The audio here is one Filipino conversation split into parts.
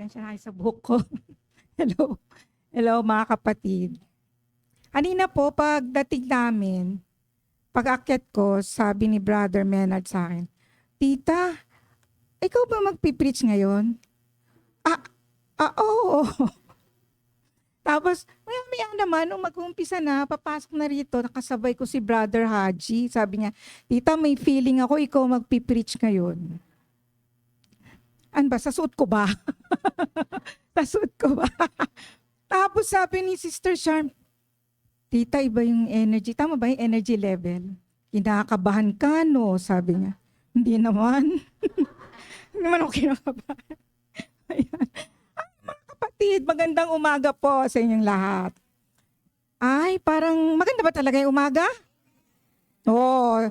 Pasensya na kayo sa buhok ko. Hello. Hello mga kapatid. Kanina po pagdating namin, pag-akyat ko, sabi ni Brother Menard sa akin, Tita, ikaw ba magpipreach ngayon? Oo. Tapos, maya naman, nung mag-umpisa na, papasok na rito, nakasabay ko si Brother Haji. Sabi niya, Tita, may feeling ako ikaw magpipreach ngayon. Ano ba? Sa suot ko ba? Sa suot ko ba? Tapos sabi ni Sister Charm, Tita, iba yung energy. Tama ba yung energy level? Kinakabahan ka, no? Sabi niya. Hindi naman. Hindi naman ako kinakabahan. Ayan. Ay, mga kapatid, magandang umaga po sa inyong lahat. Ay, parang maganda ba talaga yung umaga? Oo.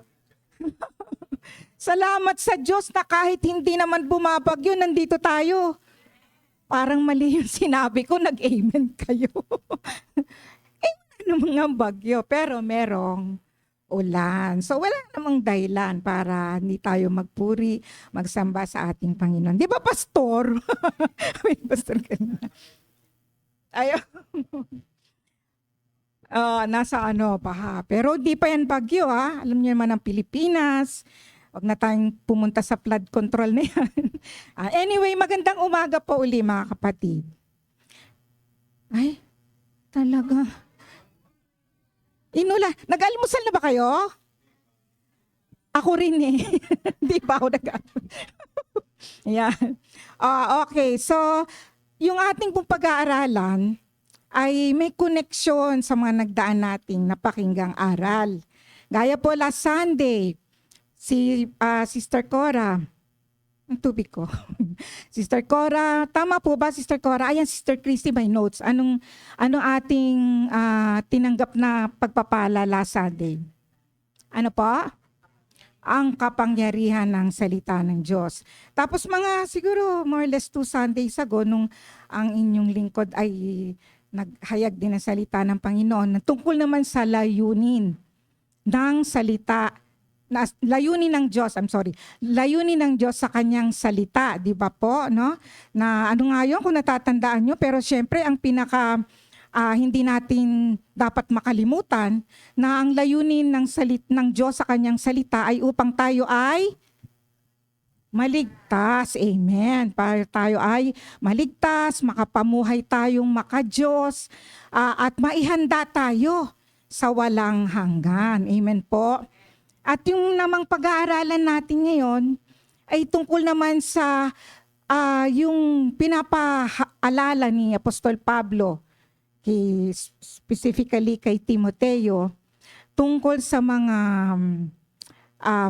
Salamat sa Diyos na kahit hindi naman bumabagyo, nandito tayo. Parang mali yung sinabi ko, nag-amen kayo. Ano mga bagyo, pero merong ulan. So wala namang dahilan para hindi tayo magpuri, magsamba sa ating Panginoon. Di ba, Pastor? May Pastor kanina. Ayaw. Nasa baha. Pero di pa yan bagyo, ha? Alam niyo naman ang Pilipinas. Huwag na tayong pumunta sa flood control na yan. Anyway, magandang umaga po uli mga kapatid. Ay, talaga. Nag-almusal na ba kayo? Ako rin eh. Hindi pa ako nag-almusal. Ayan. Okay, so yung ating pong pag-aaralan ay may koneksyon sa mga nagdaan nating napakinggang aral. Gaya po last Sunday, si Sister Cora, ang tubig ko. Sister Cora, tama po ba Sister Cora? Ayan, Sister Christy, may notes. Anong ating tinanggap na pagpapala last Sunday? Ano po? Ang kapangyarihan ng salita ng Diyos. Tapos mga siguro more or less 2 Sundays ago, nung ang inyong lingkod ay naghayag din ng salita ng Panginoon, tungkol naman sa layunin ng salita, layunin ng Diyos sa kanyang salita, di ba po, no? Na ano nga yun, kung natatandaan nyo, pero syempre ang pinaka hindi natin dapat makalimutan na ang layunin ng Diyos sa kanyang salita ay upang tayo ay maligtas. Amen. Para tayo ay maligtas, makapamuhay tayong makadiyos, at maihanda tayo sa walang hanggan. Amen po. At yung namang pag-aaralan natin ngayon ay tungkol naman sa yung pinapaalala ni Apostol Pablo, specifically kay Timoteo, tungkol sa mga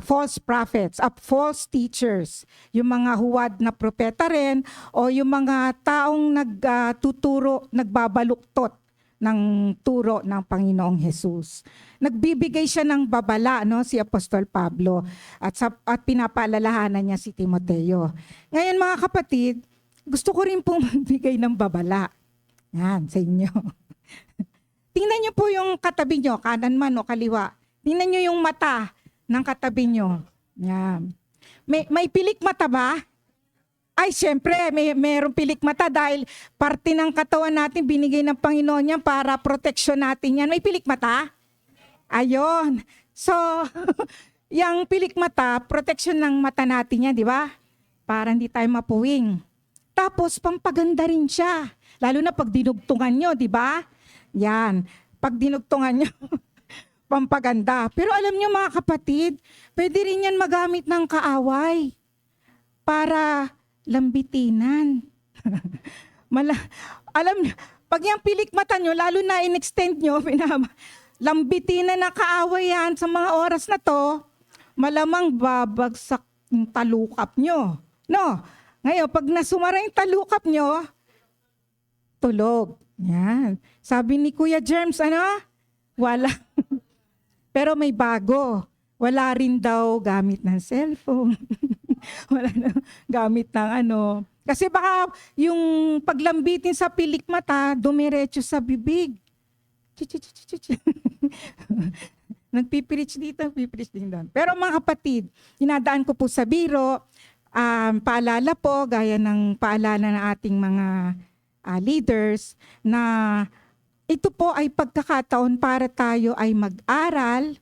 false prophets, false teachers, yung mga huwad na propeta rin, o yung mga taong nagtuturo, nagbabaluktot ng turo ng Panginoong Jesus. Nagbibigay siya ng babala, no, si Apostol Pablo, at pinapaalalahanan niya si Timoteo. Ngayon mga kapatid, gusto ko rin pong magbigay ng babala. Yan, sa inyo. Tingnan niyo po yung katabi niyo, kanan man o kaliwa. Tingnan niyo yung mata ng katabi niyo. Yan. May pilik mata ba? Ay, syempre, mayroong pilik mata dahil parte ng katawan natin binigay ng Panginoon yan para proteksyon natin yan. May pilik mata? Ayon. So, yung pilik mata, proteksyon ng mata natin yan, di ba? Para hindi tayo mapuwing. Tapos, pampaganda rin siya. Lalo na pag dinugtungan nyo, di ba? Yan. Pag dinugtungan nyo, pampaganda. Pero alam nyo mga kapatid, pwede rin yan magamit ng kaaway para lambitinan. Alam nyo, pag yung pilik mata nyo, lalo na in-extend nyo, lambitinan ng kaaway yan sa mga oras na to, malamang babagsak yung talukap nyo. No? Ngayon, pag nasumara yung talukap nyo, tulog. Yan. Sabi ni Kuya Germs, wala. Pero may bago. Wala rin daw gamit ng cellphone. Wala na gamit ng Kasi baka yung paglambitin sa pilik mata, dumiretso sa bibig. Nagpipreach dito, pipreach din doon. Pero mga kapatid, dinadaan ko po sa biro, Paalala po, gaya ng paalala ng ating mga leaders, na ito po ay pagkakataon para tayo ay mag-aral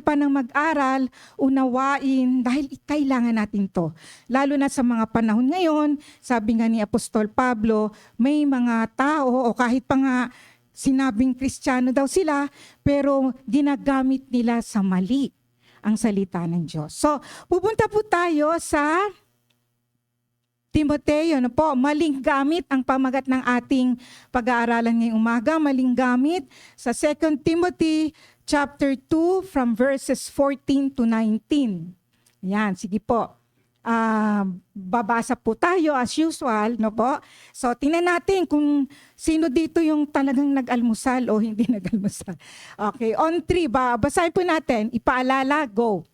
pa ng mag-aral, unawain, dahil kailangan natin to. Lalo na sa mga panahon ngayon, sabi nga ni Apostol Pablo, may mga tao o kahit pa nga sinabing Kristiyano daw sila, pero ginagamit nila sa mali ang salita ng Diyos. So, pupunta po tayo sa Timoteo, ano po, maling gamit ang pamagat ng ating pag-aaralan ngayong umaga, maling gamit sa 2 Timothy chapter 2 from verses 14 to 19. Yan, sige po. Babasa po tayo as usual, no po? So, tingnan natin kung sino dito yung talagang nag-almusal o hindi nag-almusal. Okay, on 3, basahin po natin. Ipaalala, go.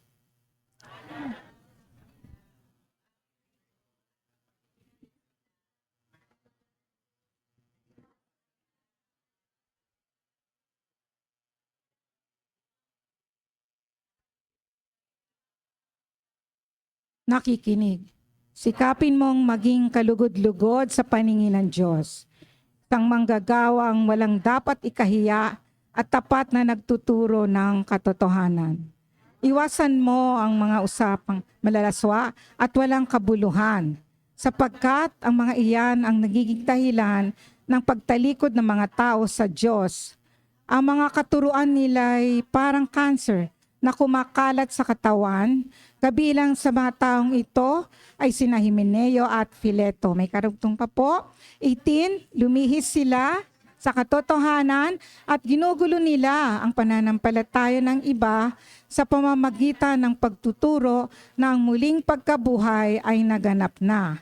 Nakikinig. Sikapin mong maging kalugod-lugod sa paningin ng Diyos. Isang manggagawang walang dapat ikahiya at tapat na nagtuturo ng katotohanan. Iwasan mo ang mga usapang malalaswa at walang kabuluhan, sapagkat ang mga iyan ang nagiging dahilan ng pagtalikod ng mga tao sa Diyos. Ang mga katuruan nila ay parang cancer na kumakalat sa katawan. Kabilang sa mga taong ito ay sina Himeneo at Fileto. May karugtong pa po. 18, lumihis sila sa katotohanan at ginugulo nila ang pananampalataya ng iba sa pamamagitan ng pagtuturo na ang muling pagkabuhay ay naganap na.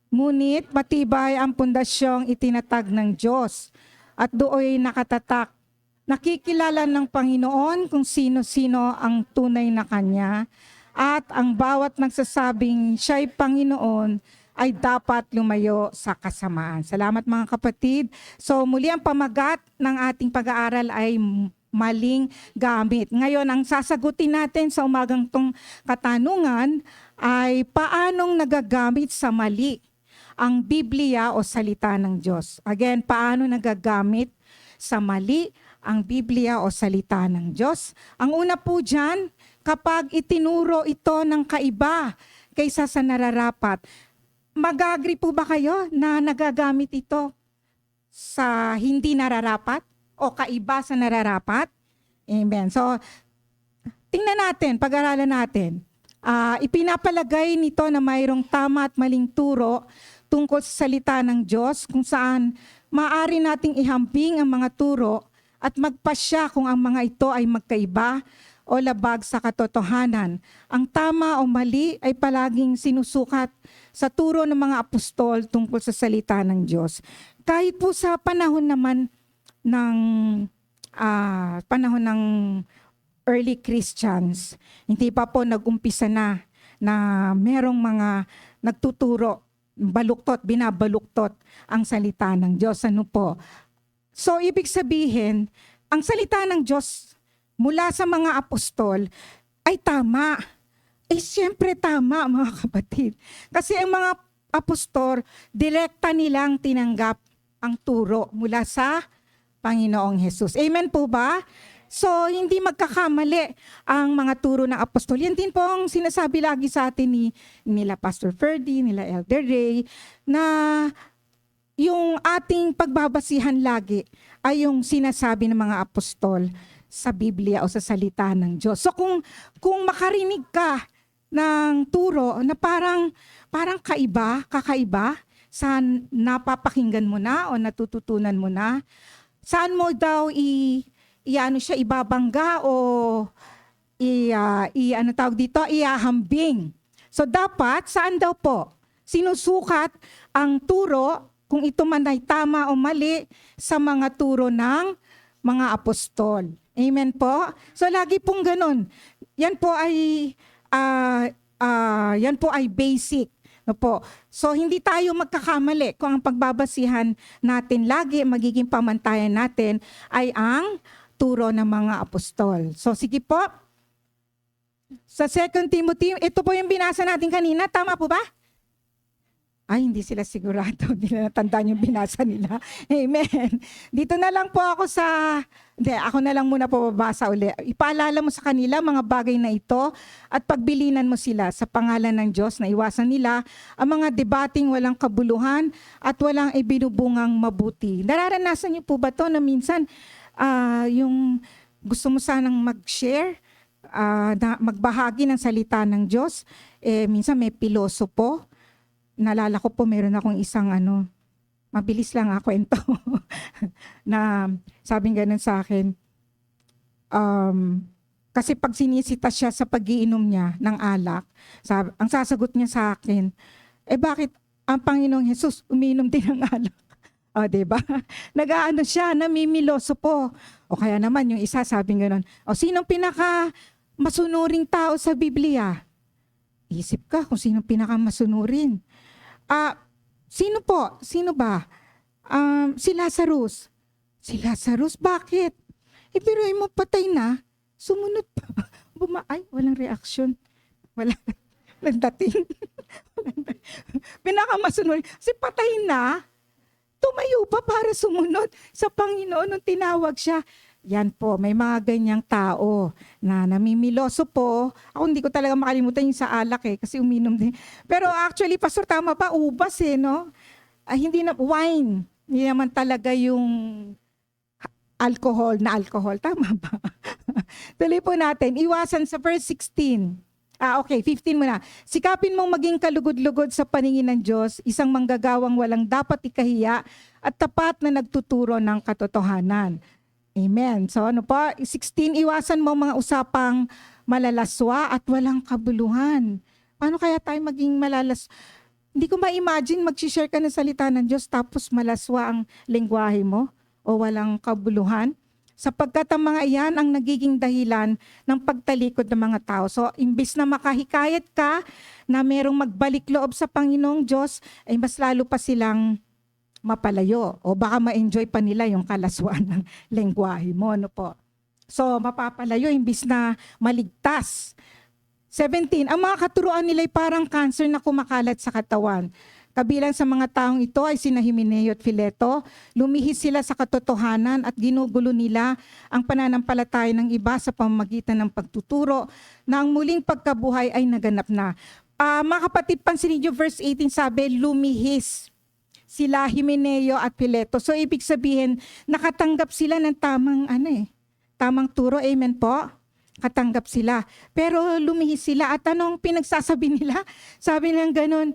Ngunit matibay ang pundasyong itinatag ng Diyos at dooy nakatatak. Nakikilala ng Panginoon kung sino-sino ang tunay na Kanya, at ang bawat nagsasabing siya'y Panginoon ay dapat lumayo sa kasamaan. Salamat mga kapatid. So muli ang pamagat ng ating pag-aaral ay maling gamit. Ngayon, ang sasagutin natin sa umagang tong katanungan ay paanong nagagamit sa mali ang Biblia o salita ng Diyos. Again, paano nagagamit sa mali ang Biblia o salita ng Diyos? Ang una po dyan, kapag itinuro ito ng kaiba kaysa sa nararapat, mag-agree po ba kayo na nagagamit ito sa hindi nararapat o kaiba sa nararapat? Amen. So, tingnan natin, pag-aralan natin. Ipinapalagay nito na mayroong tama at maling turo tungkol sa salita ng Diyos, kung saan maaari nating ihambing ang mga turo at magpasya kung ang mga ito ay magkaiba o labag sa katotohanan. Ang tama o mali ay palaging sinusukat sa turo ng mga apostol tungkol sa salita ng Diyos. Kahit po sa panahon naman ng early Christians, hindi pa po nag-umpisa na merong mga nagtuturo, binabaluktot ang salita ng Diyos. Ano po? So, ibig sabihin, ang salita ng Diyos mula sa mga apostol ay tama. Siyempre tama, mga kapatid. Kasi ang mga apostol, direkta nilang tinanggap ang turo mula sa Panginoong Hesus. Amen po ba? So, hindi magkakamali ang mga turo ng apostol. Yan din po ang sinasabi lagi sa atin nila Pastor Ferdy, nila Elder Ray, na yung ating pagbabasihan lagi ay yung sinasabi ng mga apostol sa Biblia o sa salita ng Diyos. So kung makarinig ka ng turo na parang kakaiba sa napapakinggan mo na o natututunan mo na, saan mo daw ibabangga o ihambing. So dapat saan daw po sinusukat ang turo kung ito man ay tama o mali sa mga turo ng mga apostol. Amen po? So lagi pong ganun. Yan po ay basic. No po. So hindi tayo magkakamali kung ang pagbabasihan natin lagi, magiging pamantayan natin ay ang turo ng mga apostol. So sige po. Sa 2 Timothy, ito po yung binasa natin kanina. Tama po ba? Ay, hindi sila sigurado. Hindi na natandaan yung binasa nila. Amen. Dito na lang po ako ako na lang muna po babasa uli. Ipaalala mo sa kanila mga bagay na ito at pagbilinan mo sila sa pangalan ng Diyos na iwasan nila ang mga debating walang kabuluhan at walang ibinubungang mabuti. Nararanasan niyo po ba to na minsan yung gusto mo sanang mag-share, na magbahagi ng salita ng Diyos, minsan may pilosopo. Nalala ko po, meron akong isang mabilis lang ako kwento na sabing ganun sa akin. Kasi pag sinisita siya sa pag-iinom niya ng alak, ang sasagot niya sa akin, bakit ang Panginoong Jesus umiinom din ng alak? O, diba? Nag-aano siya, namimiloso po. O kaya naman, yung isa sabing ganun, sinong pinaka masunuring tao sa Biblia? Isip ka kung sinong pinaka masunurin. Sino po? Sino ba? Si Lazarus. Si Lazarus, bakit? Pero mo patay na, sumunod pa. Walang reaction. Walang dating. Pinakamasunod. Si patay na, tumayo pa para sumunod sa Panginoon nung tinawag siya. Yan po, may mga ganyang tao na namimiloso po. Ako hindi ko talaga makalimutan yung sa alak kasi uminom din. Pero actually, Pastor, tama pa, ubas no? Hindi na, wine. Hindi naman talaga yung alcohol. Tama ba? Tuloy po natin, iwasan sa verse 16. Okay, 15 muna. Sikapin mong maging kalugod-lugod sa paningin ng Diyos, isang manggagawang walang dapat ikahiya at tapat na nagtuturo ng katotohanan. Amen. So 16, iwasan mo mga usapang malalaswa at walang kabuluhan. Paano kaya tayo maging malalas? Hindi ko ma-imagine mag-share ka ng salita ng Diyos tapos malaswa ang lengguwahe mo o walang kabuluhan. Sapagkat ang mga iyan ang nagiging dahilan ng pagtalikod ng mga tao. So imbis na makahikayat ka na merong magbalik loob sa Panginoong Diyos, ay mas lalo pa silang mapalayo o baka ma-enjoy pa nila yung kalaswaan ng lengguwahe mo. Po. So mapapalayo imbis na maligtas. 17, ang mga katuruan nila ay parang cancer na kumakalat sa katawan. Kabilang sa mga taong ito ay sina Himeneo at Fileto. Lumihis sila sa katotohanan at ginugulo nila ang pananampalataya ng iba sa pamamagitan ng pagtuturo na ang muling pagkabuhay ay naganap na. Mga kapatid, pansinin niyo verse 18 sabi, lumihis sila Himeneo at Fileto. So ibig sabihin, nakatanggap sila ng tamang turo. Amen po? Katanggap sila. Pero lumihis sila. At anong pinagsasabi nila? Sabi ng ganun,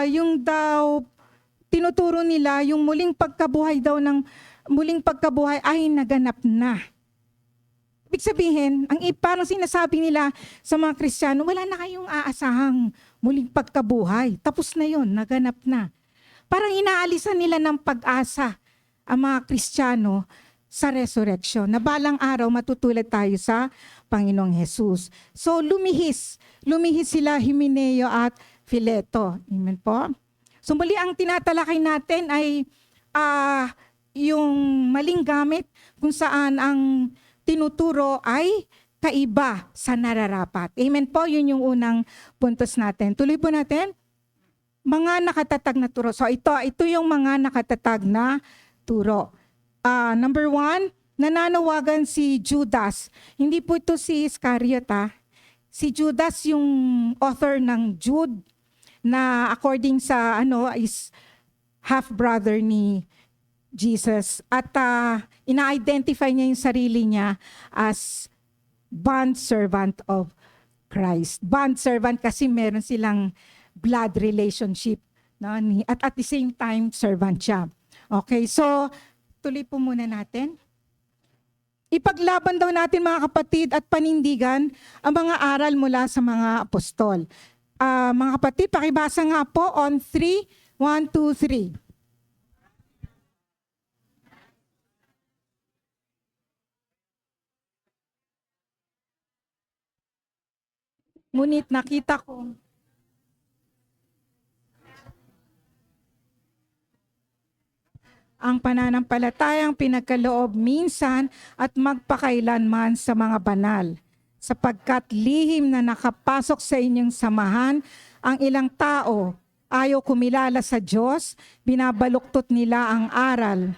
yung daw, tinuturo nila, yung muling pagkabuhay ay naganap na. Ibig sabihin, parang sinasabi nila sa mga Kristiyano, wala na kayong aasahang muling pagkabuhay. Tapos na yon, naganap na. Parang inaalisan nila ng pag-asa ang mga Kristiyano sa resurrection. Na balang araw matutulad tayo sa Panginoong Jesus. So lumihis sila Himeneo at Fileto. Amen po. So muli ang tinatalakay natin ay yung maling gamit kung saan ang tinuturo ay kaiba sa nararapat. Amen po, yun yung unang puntos natin. Tuloy po natin. Mga nakatatag na turo. So ito yung mga nakatatag na turo. Number 1, nananawagan si Judas. Hindi po ito si Iscariot. Si Judas yung author ng Jude na according sa is half-brother ni Jesus. At ina-identify niya yung sarili niya as bond servant of Christ. Bond servant kasi meron silang blood relationship. No? At the same time, servant siya. Okay, so tuloy po muna natin. Ipaglaban daw natin mga kapatid at panindigan ang mga aral mula sa mga apostol. Mga kapatid, pakibasa nga po on 3, 1, 2, 3. Ngunit nakita ko ang pananampalatayang pinagkaloob minsan at magpakailanman sa mga banal. sapagkat lihim na nakapasok sa inyong samahan ang ilang tao, ayaw kumilala sa Diyos, binabaluktot nila ang aral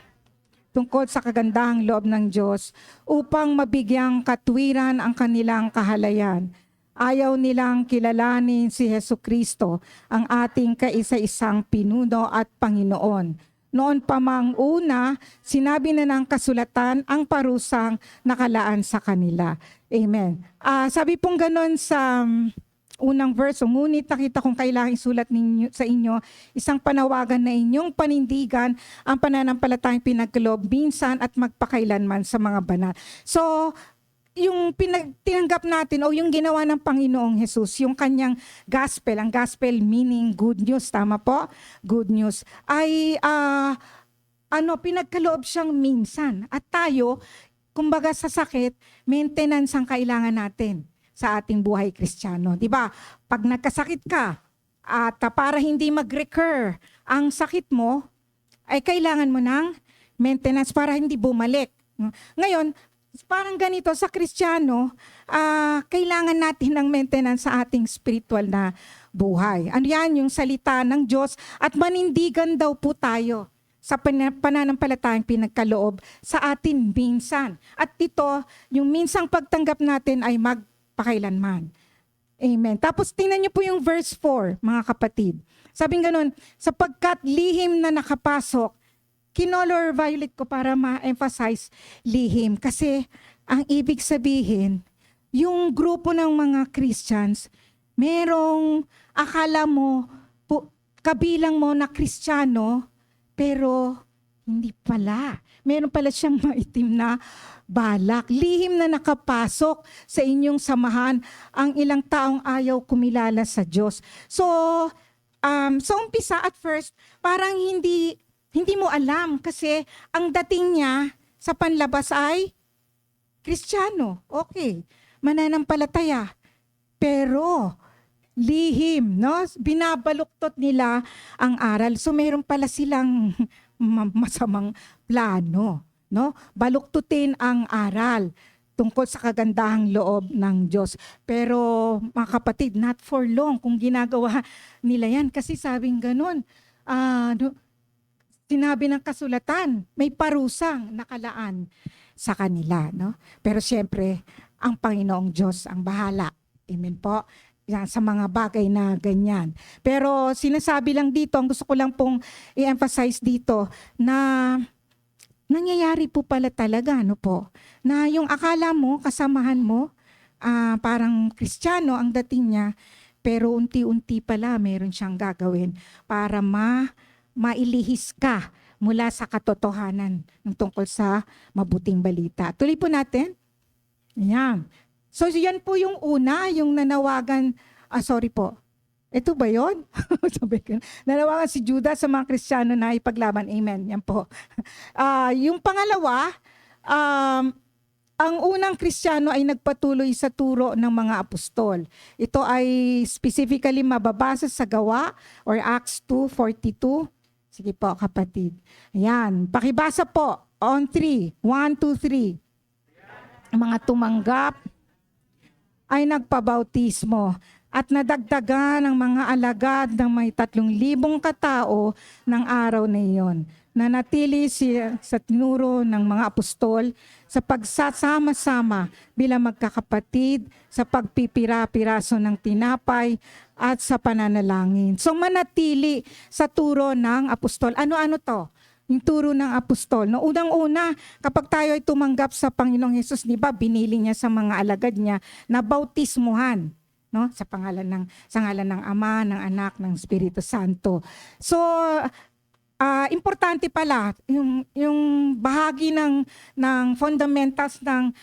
tungkol sa kagandahang loob ng Diyos upang mabigyang katwiran ang kanilang kahalayan. Ayaw nilang kilalanin si Jesucristo, ang ating kaisa-isang pinuno at Panginoon. Noon pa mang una, sinabi na ng kasulatan ang parusang nakalaan sa kanila. Amen. Sabi pong ganon sa unang verse, ngunit nakita kong kailangang isulat ninyo, sa inyo isang panawagan na inyong panindigan ang pananampalatayang pinagkaloob minsan at magpakailanman sa mga banal. So, yung tinanggap natin o yung ginawa ng Panginoong Jesus, yung kanyang gospel, ang gospel meaning good news, tama po? Good news, ay pinagkaloob siyang minsan. At tayo, kumbaga sa sakit, maintenance ang kailangan natin sa ating buhay Kristiyano. Di ba? Pag nagkasakit ka at para hindi mag-recur ang sakit mo, ay kailangan mo ng maintenance para hindi bumalik. Ngayon, parang ganito sa Kristiyano, kailangan natin ng maintenance sa ating spiritual na buhay. Ano yan? Yung salita ng Diyos at manindigan daw po tayo sa pananampalatayang pinagkaloob sa atin minsan. At ito, yung minsang pagtanggap natin ay magpakailanman. Amen. Tapos tingnan niyo po yung verse 4, mga kapatid. Sabing ganun, sapagkat lihim na nakapasok, kinolor violet ko para ma-emphasize lihim. Kasi ang ibig sabihin, yung grupo ng mga Christians, merong akala mo, kabilang mo na Kristiyano, pero hindi pala. Meron pala siyang maitim na balak. Lihim na nakapasok sa inyong samahan ang ilang taong ayaw kumilala sa Diyos. So, sa umpisa at first, parang hindi mo alam kasi ang dating niya sa panlabas ay Kristiyano. Okay, mananampalataya. Pero lihim, no? Binabaluktot nila ang aral. So meron pala silang masamang plano, no? Baluktutin ang aral tungkol sa kagandahang loob ng Diyos. Pero mga kapatid, not for long kung ginagawa nila yan. Kasi sabing ganun, sinabi ng kasulatan, may parusang nakalaan sa kanila, no? Pero siyempre, ang Panginoong Diyos ang bahala. Amen po. Yan, sa mga bagay na ganyan. Pero sinasabi lang dito, ang gusto ko lang pong i-emphasize dito, na nangyayari po pala talaga, no po? Na yung akala mo, kasamahan mo, parang Kristiyano ang dating niya, pero unti-unti pala meron siyang gagawin para mailihis ka mula sa katotohanan ng tungkol sa mabuting balita. Tuloy po natin. Ayan. So yan po yung una, yung nanawagan, sorry po. Ito ba yun? Nanawagan si Judas sa mga Kristiyano na ipaglaban. Amen. Yan po. Yung pangalawa, ang unang Kristiyano ay nagpatuloy sa turo ng mga apostol. Ito ay specifically mababasa sa Gawa or Acts 2:42. Sige po, kapatid. Ayan. Pakibasa po. On 3. 1, 2, 3. Ang mga tumanggap ay nagpabautismo at nadagdagan ng mga alagad ng may 3,000 katao ng araw na iyon. Nanatili siya sa tinuro ng mga apostol sa pagsasama-sama bilang magkakapatid, sa pagpipira-piraso ng tinapay at sa pananalangin. So manatili sa turo ng apostol. Ano-ano to? Yung turo ng apostol. No, unang-una, kapag tayo ay tumanggap sa Panginoong Hesus, di ba, binili niya sa mga alagad niya na bautismuhan, no? Sa ngalan ng Ama, ng Anak, ng Espiritu Santo. So, importante pala yung bahagi ng fundamentals ng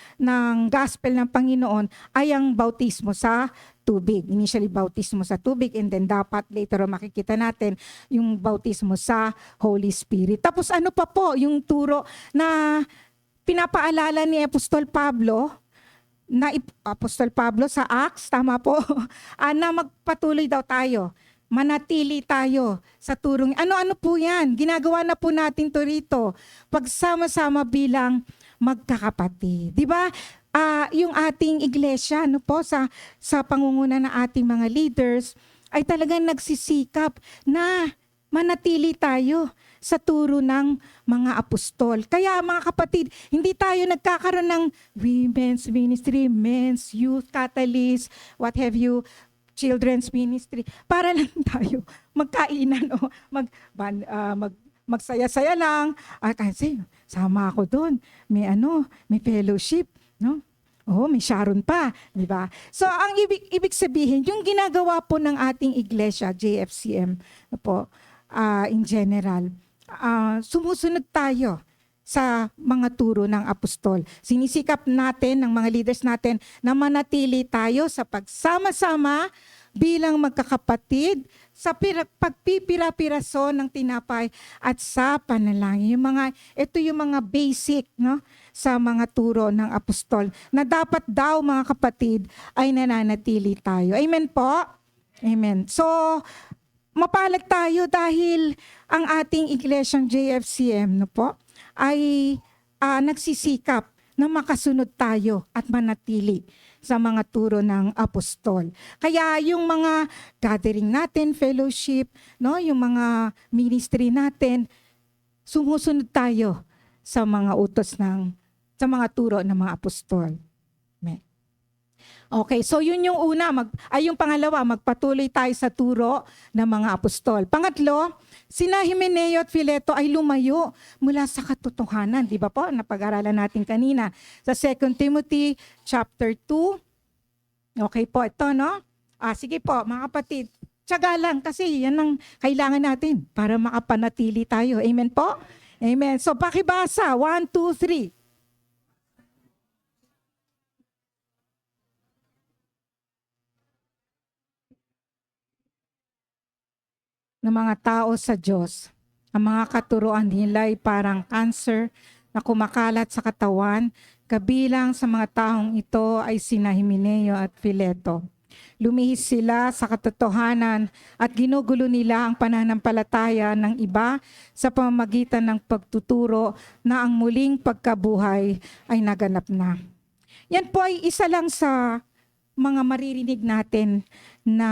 gospel ng Panginoon ay ang bautismo sa tubig. Initially, bautismo sa tubig, and then dapat later makikita natin yung bautismo sa Holy Spirit. Tapos ano pa po yung turo na pinapaalala ni Apostol Pablo sa Acts, tama po, na magpatuloy daw tayo. Manatili tayo sa turong. Ano-ano po yan? Ginagawa na po natin to rito. Pagsama-sama bilang magkakapatid. Di ba? yung ating iglesia, no po, sa pangunguna ng ating mga leaders, ay talagang nagsisikap na manatili tayo sa turo ng mga apostol. Kaya mga kapatid, hindi tayo nagkakaroon ng women's ministry, men's youth catalyst, what have you, children's ministry, para lang tayo magkainan o magsaya-saya lang. Kasi sama ako doon, may fellowship, no? Oh, may Sharon pa, di ba? So ang ibig sabihin, yung ginagawa po ng ating iglesia, JFCM po, in general, sumusunod tayo sa mga turo ng apostol. Sinisikap natin, ng mga leaders natin, na manatili tayo sa pagsama-sama bilang magkakapatid, sa pagpipira-piraso ng tinapay at sa panalangin. Ito yung mga basic, no, sa mga turo ng apostol na dapat daw mga kapatid ay nananatili tayo. Amen po? Amen. So, mapalad tayo dahil ang ating iglesyang JFCM, no po, ay nagsisikap na makasunod tayo at manatili sa mga turo ng apostol. Kaya yung mga gathering natin, fellowship, no, yung mga ministry natin, sumusunod tayo sa mga utos sa mga turo ng mga apostol. Amen. Okay, so yun yung una, yung pangalawa, magpatuloy tayo sa turo ng mga apostol. Pangatlo, sina Himeneo at Fileto ay lumayo mula sa katotohanan. Di ba po? Napag-aralan natin kanina sa 2 Timothy chapter 2. Okay po, ito no? Sige po, mga kapatid, tiyaga lang kasi yan ang kailangan natin para makapanatili tayo. Amen po? Amen. So pakibasa, 1, 2, 3. Ng mga tao sa Diyos. Ang mga katuruan nila ay parang cancer na kumakalat sa katawan. Kabilang sa mga taong ito ay sina Himeneo at Fileto. Lumihis sila sa katotohanan at ginugulo nila ang pananampalataya ng iba sa pamamagitan ng pagtuturo na ang muling pagkabuhay ay naganap na. Yan po ay isa lang sa mga maririnig natin na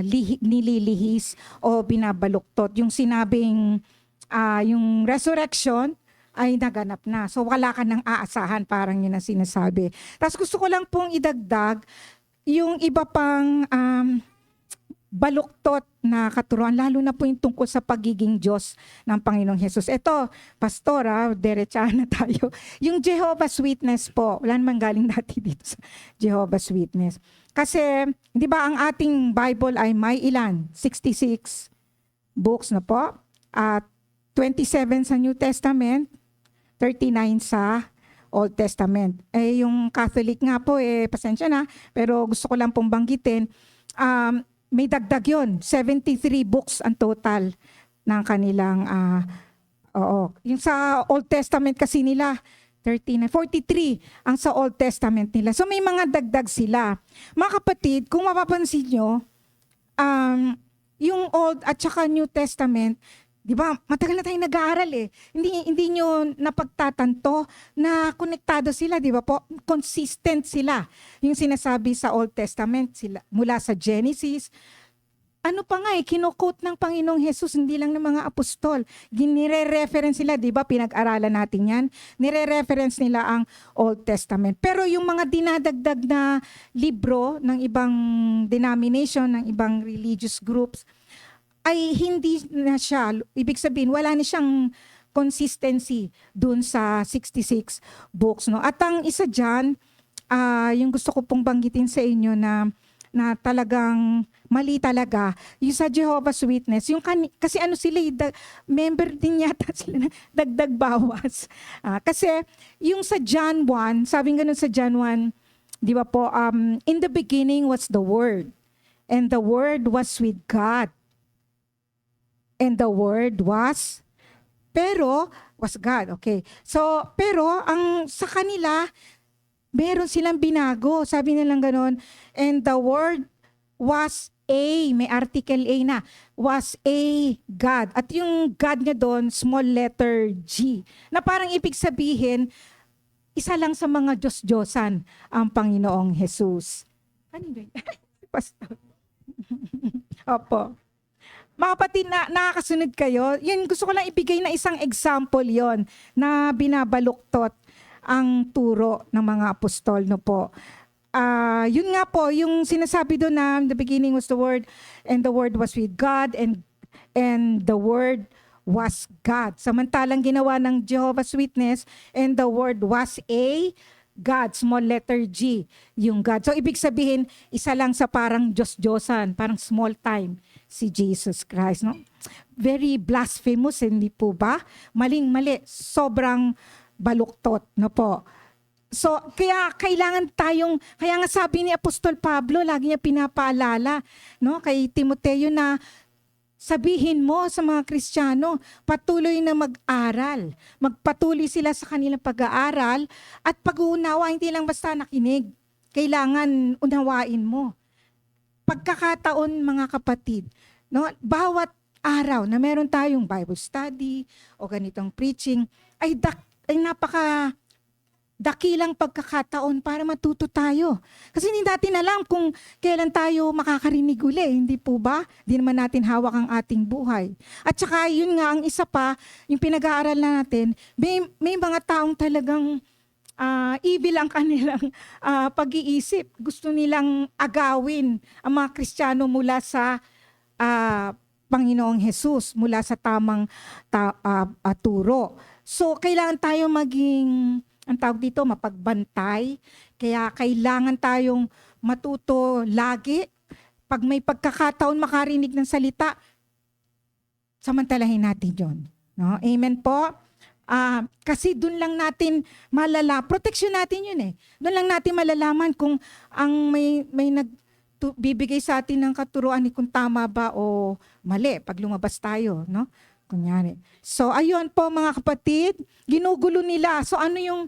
nililihis o binabaluktot. Yung sinabing yung resurrection ay naganap na. So wala ka nang aasahan, parang yun ang sinasabi. Tapos gusto ko lang pong idagdag yung iba pang baluktot na katuruan, lalo na po yung tungkol sa pagiging Diyos ng Panginoong Hesus. Ito, pastora, derechahan na tayo. Yung Jehovah's Witness po, wala naman galing dati dito sa Jehovah's Witness. Kasi, di ba ang ating Bible ay may ilan? 66 books na po. At 27 sa New Testament, 39 sa Old Testament. Yung Catholic nga po, pasensya na, pero gusto ko lang pong banggitin, may dagdag yun. 73 books ang total ng kanilang, yung sa Old Testament kasi nila, 43 ang sa Old Testament nila. So may mga dagdag sila. Mga kapatid, kung mapapansin nyo, yung Old at saka New Testament, di ba, matagal na tayong nag-aaral eh. Hindi nyo napagtatanto na konektado sila, di ba po? Consistent sila. Yung sinasabi sa Old Testament, sila, mula sa Genesis, ano pa nga kino-quote ng Panginoong Hesus, hindi lang ng mga apostol. Nire-reference sila, di ba? Pinag-aralan natin yan. Nire-reference nila ang Old Testament. Pero yung mga dinadagdag na libro ng ibang denomination, ng ibang religious groups, ay hindi na siya, ibig sabihin, wala na siyang consistency dun sa 66 books. No? At ang isa dyan, yung gusto ko pong banggitin sa inyo na talagang mali talaga, yung sa Jehovah's Witness, yung kasi ano sila, member din yata sila, dagdag bawas. Kasi yung sa John 1, sabi nga nun sa John 1, di ba po, in the beginning was the Word, and the Word was with God, and the Word was God. Okay. So, pero ang sa kanila, meron silang binago. Sabi nilang ganon, and the Word was may article A na, was a God. At yung God niya doon, small letter G. Na parang ibig sabihin, isa lang sa mga Diyos-Diyosan ang Panginoong Jesus. Ano yun? Pastor. Opo. Mga kapatid, nakakasunod kayo. Yan, gusto ko lang ibigay na isang example yon na binabaluktot ang turo ng mga apostol, no po. Yun nga po, yung sinasabi doon na the beginning was the Word, and the Word was with God, and the Word was God. Samantalang ginawa ng Jehovah's Witness, and the Word was a God, small letter G, yung God. So ibig sabihin, isa lang sa parang Diyos-Diyosan, parang small time, si Jesus Christ. No? Very blasphemous, hindi po ba? Maling-mali, sobrang baluktot, no po. So, kaya kailangan kaya nga sabi ni Apostol Pablo, lagi niya pinapaalala, no, kay Timoteo na sabihin mo sa mga Kristiyano, patuloy na mag-aral. Magpatuloy sila sa kanilang pag-aaral at pag-uunawa, hindi lang basta nakinig. Kailangan unawain mo. Pagkakataon, mga kapatid, no, bawat araw na meron tayong Bible study o ganitong preaching, ay napaka dakilang pagkakataon para matuto tayo. Kasi hindi natin alam kung kailan tayo makakarinig uli, hindi po ba? Hindi naman natin hawak ang ating buhay. At saka yun nga, ang isa pa, yung pinag-aaral na natin, may mga taong talagang evil ang kanilang pag-iisip. Gusto nilang agawin ang mga Kristiyano mula sa Panginoong Jesus, mula sa tamang turo. So, kailangan tayo maging ang tawag dito, mapagbantay. Kaya kailangan tayong matuto lagi. Pag may pagkakataon makarinig ng salita, samantalahin natin yun. No? Amen po? Kasi doon lang natin protection natin yun eh. Doon lang natin malalaman kung ang may bibigay sa atin ng katuruan ni kung tama ba o mali pag lumabas tayo, no? Kunyari. So ayun po mga kapatid, ginugulo nila. So ano yung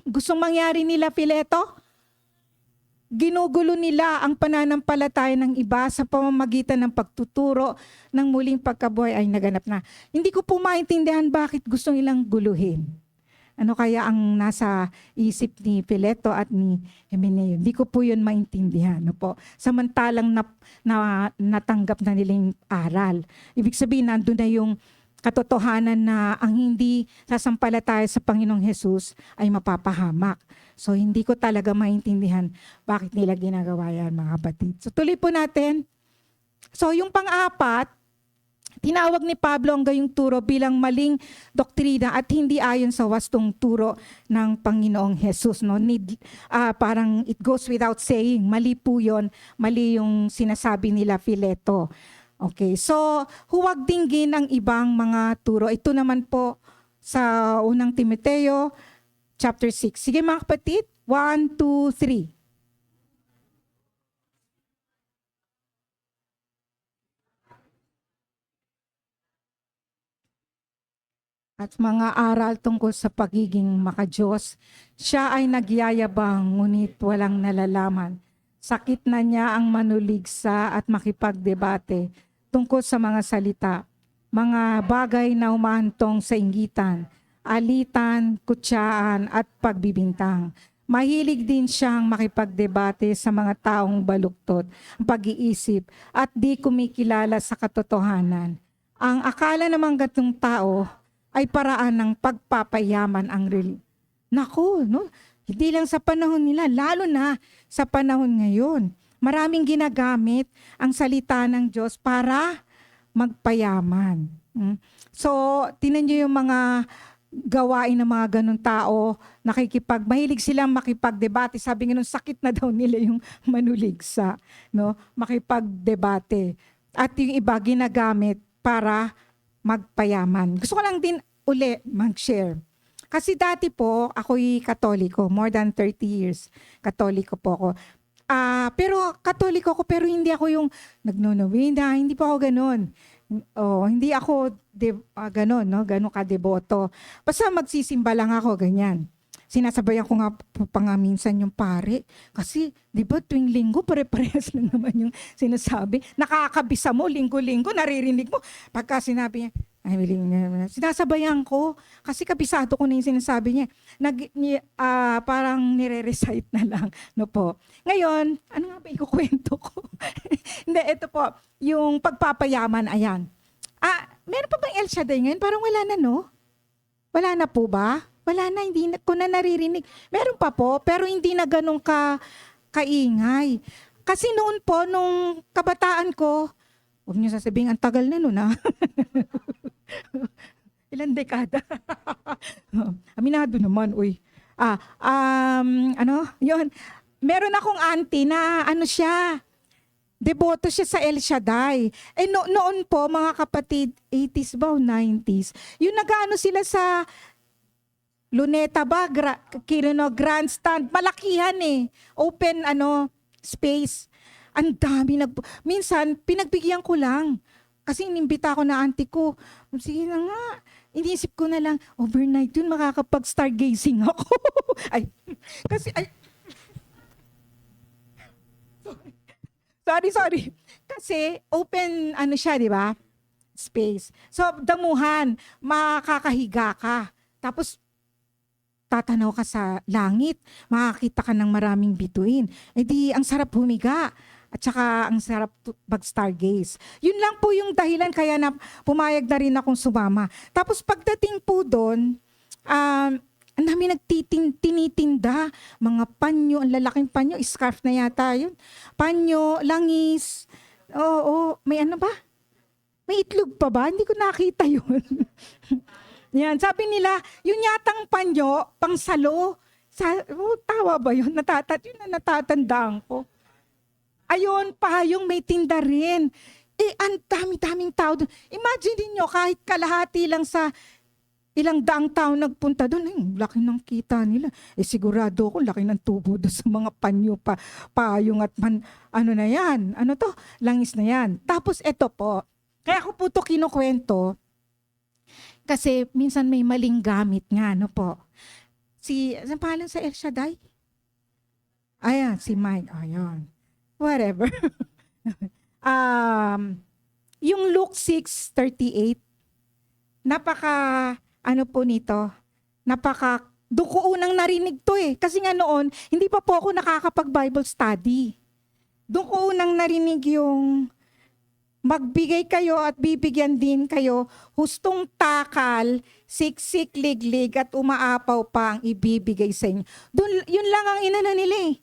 gustong mangyari nila, Fileto? Ginugulo nila ang pananampalataya ng iba sa pamamagitan ng pagtuturo ng muling pagkabuhay ay naganap na. Hindi ko po maintindihan bakit gusto nilang guluhin. Ano kaya ang nasa isip ni Fileto at ni Himeneo? Hindi ko po yun maintindihan. No po? Samantalang natanggap na nila yung aral. Ibig sabihin, nandun na yung katotohanan na ang hindi sasampalataya sa Panginoong Jesus ay mapapahamak. So hindi ko talaga maintindihan bakit nila ginagawa yan, mga kapatid. So tuloy po natin. So yung pang-apat, tinawag ni Pablo ang gayong turo bilang maling doktrina at hindi ayon sa wastong turo ng Panginoong Jesus. No? Parang it goes without saying, mali po yun, mali yung sinasabi nila, Fileto. Okay, so huwag dinggin ang ibang mga turo. Ito naman po sa unang Timoteo, chapter 6. Sige mga kapatid, 1, 2, 3. At mga aral tungkol sa pagiging makadiyos, siya ay nagyayabang ngunit walang nalalaman. Sakit na niya ang manuligsa at makipagdebate tungkol sa mga salita, mga bagay na umahantong sa inggitan, alitan, kutsaan at pagbibintang. Mahilig din siyang makipagdebate sa mga taong baluktot, pag-iisip at di kumikilala sa katotohanan. Ang akala namang gatong tao ay paraan ng pagpapayaman ang Naku, no? Hindi lang sa panahon nila, lalo na sa panahon ngayon. Maraming ginagamit ang salita ng Diyos para magpayaman. So, tinan niyo yung mga gawain ng mga ganun tao, mahilig silang makipagdebate. Sabi nga nung sakit na daw nila yung manuligsa, no? Makipagdebate. At yung iba ginagamit para magpayaman. Gusto ko lang din mag-share. Kasi dati po, ako'y Katoliko, more than 30 years, Katoliko po ako. Pero Katoliko ako, pero hindi ako yung nagno-novena, hindi po ako ganun. Hindi ako ganun, no? Ganun ka-deboto. Basta magsisimba lang ako, ganyan. Sinasabayan ko nga pa nga minsan yung pare. Kasi, di ba, tuwing linggo, pare-parehas lang naman yung sinasabi. Nakakabisa mo, linggo-linggo, naririnig mo. Pagka sinabi niya, I believe niya. Sinasabayan ko kasi kabisado ko na yung sinasabi niya. Parang nire-recite na lang. No po. Ngayon, ano nga ba ikukwento ko? Hindi, ito po. Yung pagpapayaman, ayan. Meron pa bang El Shaddai ngayon? Parang wala na, no? Wala na po ba? Wala na, hindi ko na naririnig. Meron pa po, pero hindi na ganun kaingay. Kasi noon po, nung kabataan ko, huwag niyo sasabihin, ang tagal na noon, ha? Ilang dekada. Aminado naman, uy. Yun. Meron akong auntie na siya, deboto siya sa El Shaddai. Noon po, mga kapatid, 80s ba o 90s, yung nag-ano sila sa Luneta ba, grandstand, malakihan open space. Ang dami minsan pinagbigyan ko lang. Kasi inimbita ko na auntie ko. Sige na nga. Iniisip ko na lang, overnight yun, makakapag-stargazing ako. Sorry. Kasi open, siya, di ba? Space. So, damuhan, makakahiga ka. Tapos, tatanaw ka sa langit, makakita ka ng maraming bituin. Ang sarap humiga. At saka ang sarap mag-stargaze. Yun lang po yung dahilan kaya na pumayag na rin akong sumama. Tapos pagdating po doon, ang dami tinitinda, mga panyo, ang lalaking panyo, scarf na yata yun. Panyo, langis, may ano ba? May itlog pa ba? Hindi ko nakita yun. Yan, sabi nila, yung yatang panyo, pangsalo, tawa ba yun? Yun na natatandaan ko. Ayun, payong may tinda rin. Ang dami-daming tao doon. Imagine niyo kahit kalahati lang sa ilang daang tao nagpunta doon. Laki ng kita nila. Sigurado ako, laki ng tubo doon sa mga panyo, payong at na yan. Langis na yan. Tapos eto po, kaya ko po ito kinukwento, kasi minsan may maling gamit nga, ang pangalan sa El Shaddai? Ayan, si Mike. Ayan. Whatever. Yung Luke 6:38, doon ko unang narinig to Kasi nga noon, hindi pa po ako nakakapag-Bible study. Doon ko unang narinig yung magbigay kayo at bibigyan din kayo, hustong takal, siksik, liglig at umaapaw pa ang ibibigay sa inyo. Yun lang ang inano nila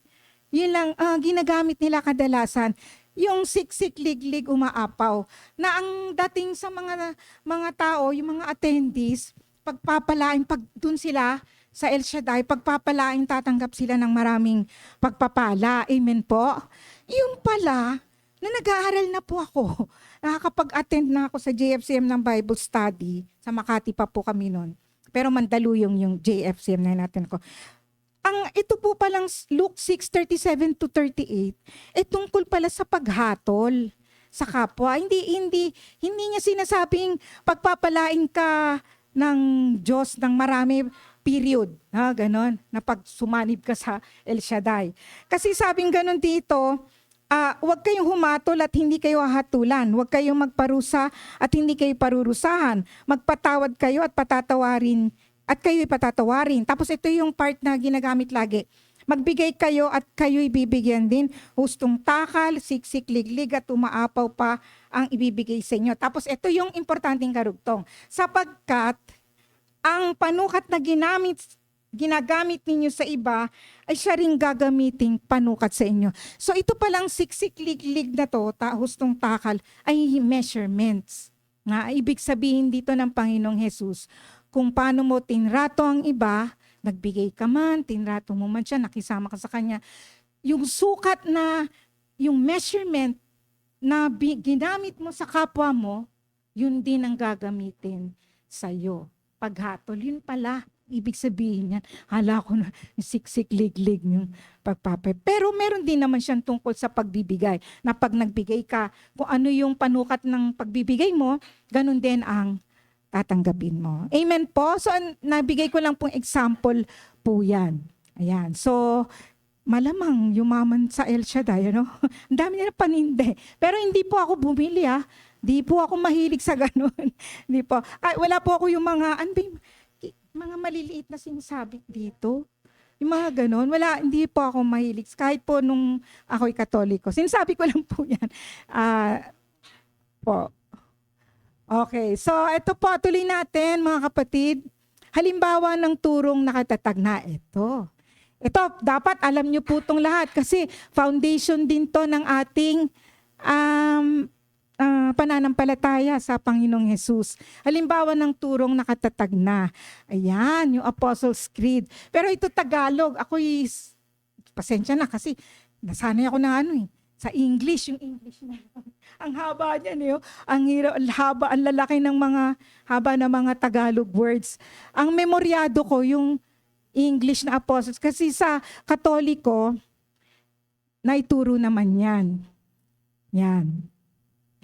Yun lang, ginagamit nila kadalasan. Yung siksik, liglig, umaapaw. Na ang dating sa mga tao, yung mga attendees, pagpapalain, pag dun sila sa El Shaddai, pagpapalain, tatanggap sila ng maraming pagpapala. Amen po. Yun pala, na nag-aaral na po ako. Nakakapag-attend na ako sa JFCM ng Bible Study. Sa Makati pa po kami nun. Pero Mandaluyong yung JFCM na natin ko. Ito po palang Luke 6:37-38, tungkol pala sa paghatol sa kapwa. Hindi niya sinasabing pagpapalain ka ng Diyos ng marami, period. Ganon, na pag sumanib ka sa El Shaddai. Kasi sabing ganon dito, huwag kayong humatol at hindi kayo hahatulan. Huwag kayong magparusa at hindi kayo parurusahan. Magpatawad kayo at patatawarin at kayo'y patatawarin. Tapos ito yung part na ginagamit lagi. Magbigay kayo at kayo'y bibigyan din. Hustong takal, siksik, liglig at umaapaw pa ang ibibigay sa inyo. Tapos ito yung importanteng karugtong. Sapagkat ang panukat na ginagamit ninyo sa iba ay siya rin gagamiting panukat sa inyo. So ito palang siksik, liglig na to, hustong takal, ay measurements. Ibig sabihin dito ng Panginoong Jesus, kung paano mo tinrato ang iba, nagbigay ka man, tinrato mo man siya, nakisama ka sa kanya. Yung sukat na, yung measurement na ginamit mo sa kapwa mo, yun din ang gagamitin sa'yo. Paghatol, yun pala. Ibig sabihin yan, hala ko na siksik, liglig yung pagpapay. Pero meron din naman siyang tungkol sa pagbibigay. Na pag nagbigay ka, kung ano yung panukat ng pagbibigay mo, ganun din ang tatanggapin mo. Amen po? So, nabigay ko lang pong example po yan. Ayan. So, malamang yumaman sa El Shaddai, Ang dami nila paninde. Pero hindi po ako bumili, Di po ako mahilig sa ganun. Di po. Wala po ako yung mga, ano ba mga maliliit na sinasabit dito. Yung mga ganon. Wala, hindi po ako mahilig. Kahit po nung ako'y Katoliko. Sinasabi ko lang po yan. Po. Okay. So, ito po. Tuloy natin, mga kapatid. Halimbawa ng turong nakatatag na ito. Ito, dapat alam nyo po itong lahat kasi foundation din to ng ating pananampalataya sa Panginoong Hesus. Halimbawa ng turong nakatatag na. Ayan, yung Apostles' Creed. Pero ito Tagalog. Ako'y, pasensya na kasi nasanay ako na sa English, yung English na. Ang haba niyan, ang hirap, ang lalaki ng mga haba ng mga Tagalog words. Ang memoryado ko yung English na Apostles kasi sa Katoliko naituro naman yan. Yan.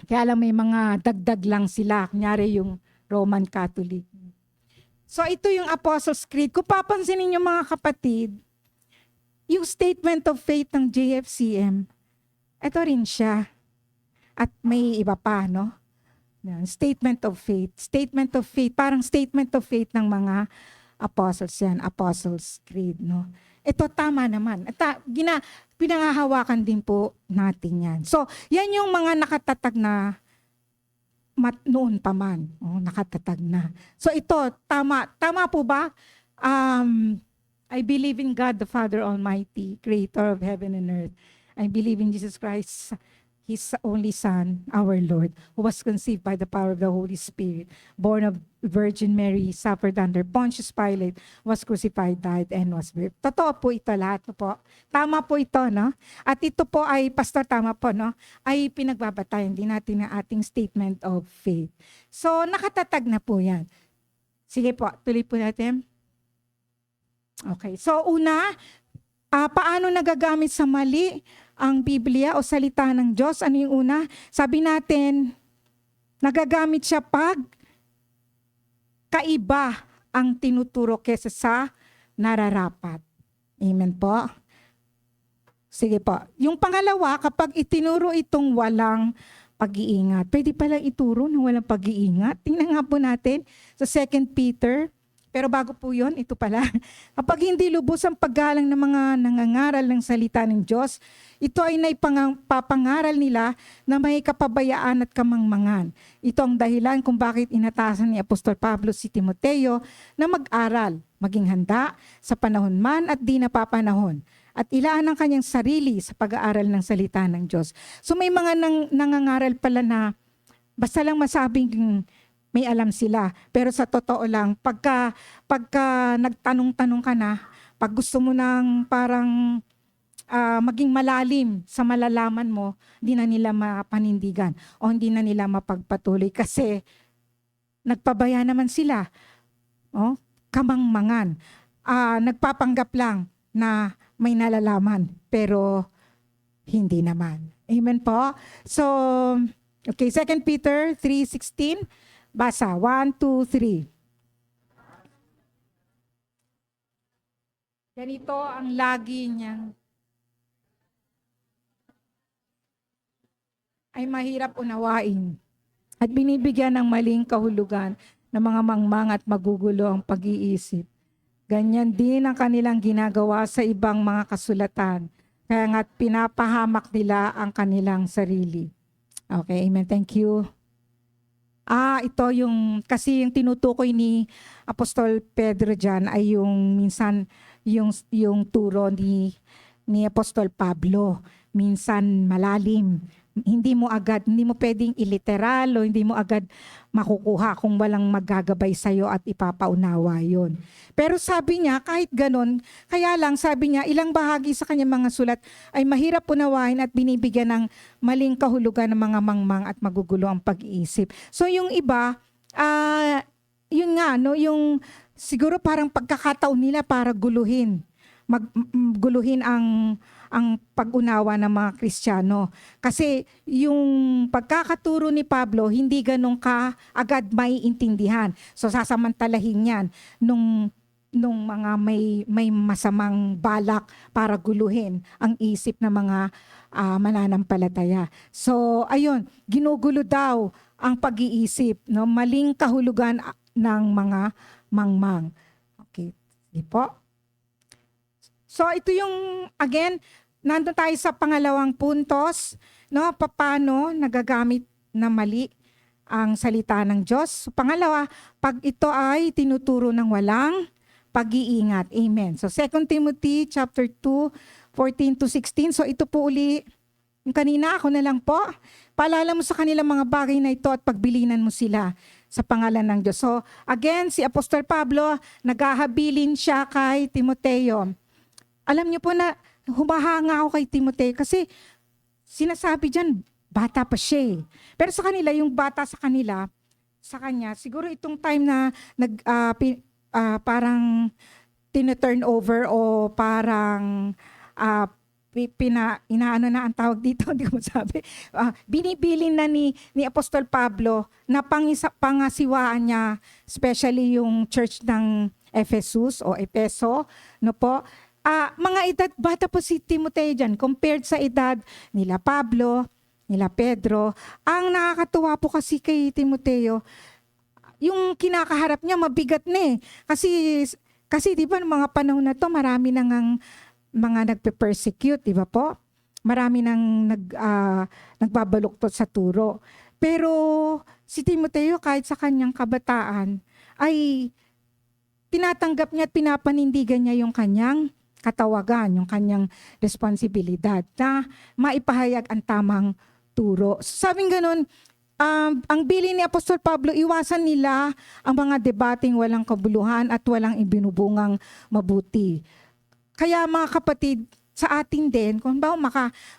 Kaya lang may mga dagdag lang sila, kunyari yung Roman Catholic. So ito yung Apostles' Creed. Kung papansinin niyo mga kapatid, yung statement of faith ng JFCM, ito rin siya. At may iba pa, no? Yan, statement of faith. Statement of faith, parang statement of faith ng mga apostles yan, Apostles' Creed, no? Ito tama naman. Pinangahawakan din po natin yan. So, yan yung mga nakatatag na noon pa man. Nakatatag na. So, ito, tama. Tama po ba? I believe in God, the Father Almighty, Creator of heaven and earth. I believe in Jesus Christ, His only Son, our Lord, who was conceived by the power of the Holy Spirit, born of Virgin Mary, suffered under Pontius Pilate, was crucified, died, and was buried. Totoo po ito lahat po. Tama po ito, no? At ito po ay, Pastor, tama po, no? Ay pinagbabatayan din natin ang ating statement of faith. So, nakatatag na po yan. Sige po, tuloy po natin. Okay, so una, paano nagagamit sa mali ang Biblia o salita ng Diyos? Ano yung una? Sabi natin, nagagamit siya pag kaiba ang tinuturo kesa sa nararapat. Amen po? Sige po. Yung pangalawa, kapag itinuro itong walang pag-iingat, pwede palang ituro ng walang pag-iingat. Tingnan nga po natin sa 2 Peter. Pero bago po yun, ito pala. Kapag hindi lubos ang paggalang ng mga nangangaral ng salita ng Diyos, ito ay naipapangaral nila na may kapabayaan at kamangmangan. Ito ang dahilan kung bakit inatasan ni Apostol Pablo si Timoteo na mag-aral, maging handa sa panahon man at di napapanahon, at ilaan ang kanyang sarili sa pag-aaral ng salita ng Diyos. So may mga nangangaral pala na basta lang masabing may alam sila. Pero sa totoo lang, pagka nagtanong-tanong ka na, pag gusto mo nang parang maging malalim sa malalaman mo, hindi na nila mapanindigan o hindi na nila mapagpatuloy kasi nagpabaya naman sila. Kamangmangan. Nagpapanggap lang na may nalalaman pero hindi naman. Amen po? So, okay, 2 Peter 3:16. Basa, 1, 2, 3. Ganito ang lagi niyang ay mahirap unawain at binibigyan ng maling kahulugan ng mga mangmang at magugulo ang pag-iisip. Ganyan din ang kanilang ginagawa sa ibang mga kasulatan, kaya nga't pinapahamak nila ang kanilang sarili. Okay, amen. Thank you. Ito kasi yung tinutukoy ni Apostol Pedro dyan ay yung minsan yung turo ni Apostol Pablo. Minsan malalim. Hindi mo pwedeng iliteral o hindi mo agad makukuha kung walang maggagabay sa'yo at ipapaunawa yon. Pero sabi niya, kahit ganon, kaya lang sabi niya, ilang bahagi sa kanyang mga sulat ay mahirap unawain at binibigyan ng maling kahulugan ng mga mangmang at magugulo ang pag-iisip. So yung iba, yun nga, no, yung siguro parang pagkakataon nila para guluhin. Guluhin ang pag-unawa ng mga Kristiyano. Kasi yung pagkakaturo ni Pablo, hindi ganun ka agad maiintindihan. So sasamantalahin yan nung mga may masamang balak para guluhin ang isip ng mga mananampalataya. So ayun, ginugulo daw ang pag-iisip, no? Maling kahulugan ng mga mangmang. Okay, sige po. So ito yung, again, nandun tayo sa pangalawang puntos, no? Paano nagagamit na mali ang salita ng Diyos. So, pangalawa, pag ito ay tinuturo ng walang pag-iingat. Amen. So 2 Timothy chapter 2, 14 to 16. So ito po uli, yung kanina ako na lang po. Paalala mo sa kanilang mga bagay na ito at pagbilinan mo sila sa pangalan ng Diyos. So again, si Apostol Pablo, naghahabilin siya kay Timoteo. Alam niyo po na humahanga ako kay Timoteo kasi sinasabi dyan, bata pa siya eh. Pero sa kanila, yung bata sa kanila, sa kanya, siguro itong time na parang tina-turn over o parang inaano na ang tawag dito, hindi ko masabi. Binibilin na ni Apostol Pablo na pangasiwaan niya, especially yung church ng Ephesus o Epeso, no po. Mga edad, bata po si Timoteo dyan, compared sa edad nila Pablo, nila Pedro. Ang nakakatuwa po kasi kay Timoteo, yung kinakaharap niya mabigat na eh. Kasi di ba mga panahon na to, marami nang mga nagpe-persecute, di ba po? Marami nang nagbabaluktot sa turo. Pero si Timoteo, kahit sa kanyang kabataan, ay tinatanggap niya at pinapanindigan niya yung kanyang katawagan, yung kanyang responsibilidad na maipahayag ang tamang turo. Sabing ganun, ang bilin ni Apostol Pablo, iwasan nila ang mga debating walang kabuluhan at walang ibinubungang mabuti. Kaya mga kapatid, sa atin din, kung ba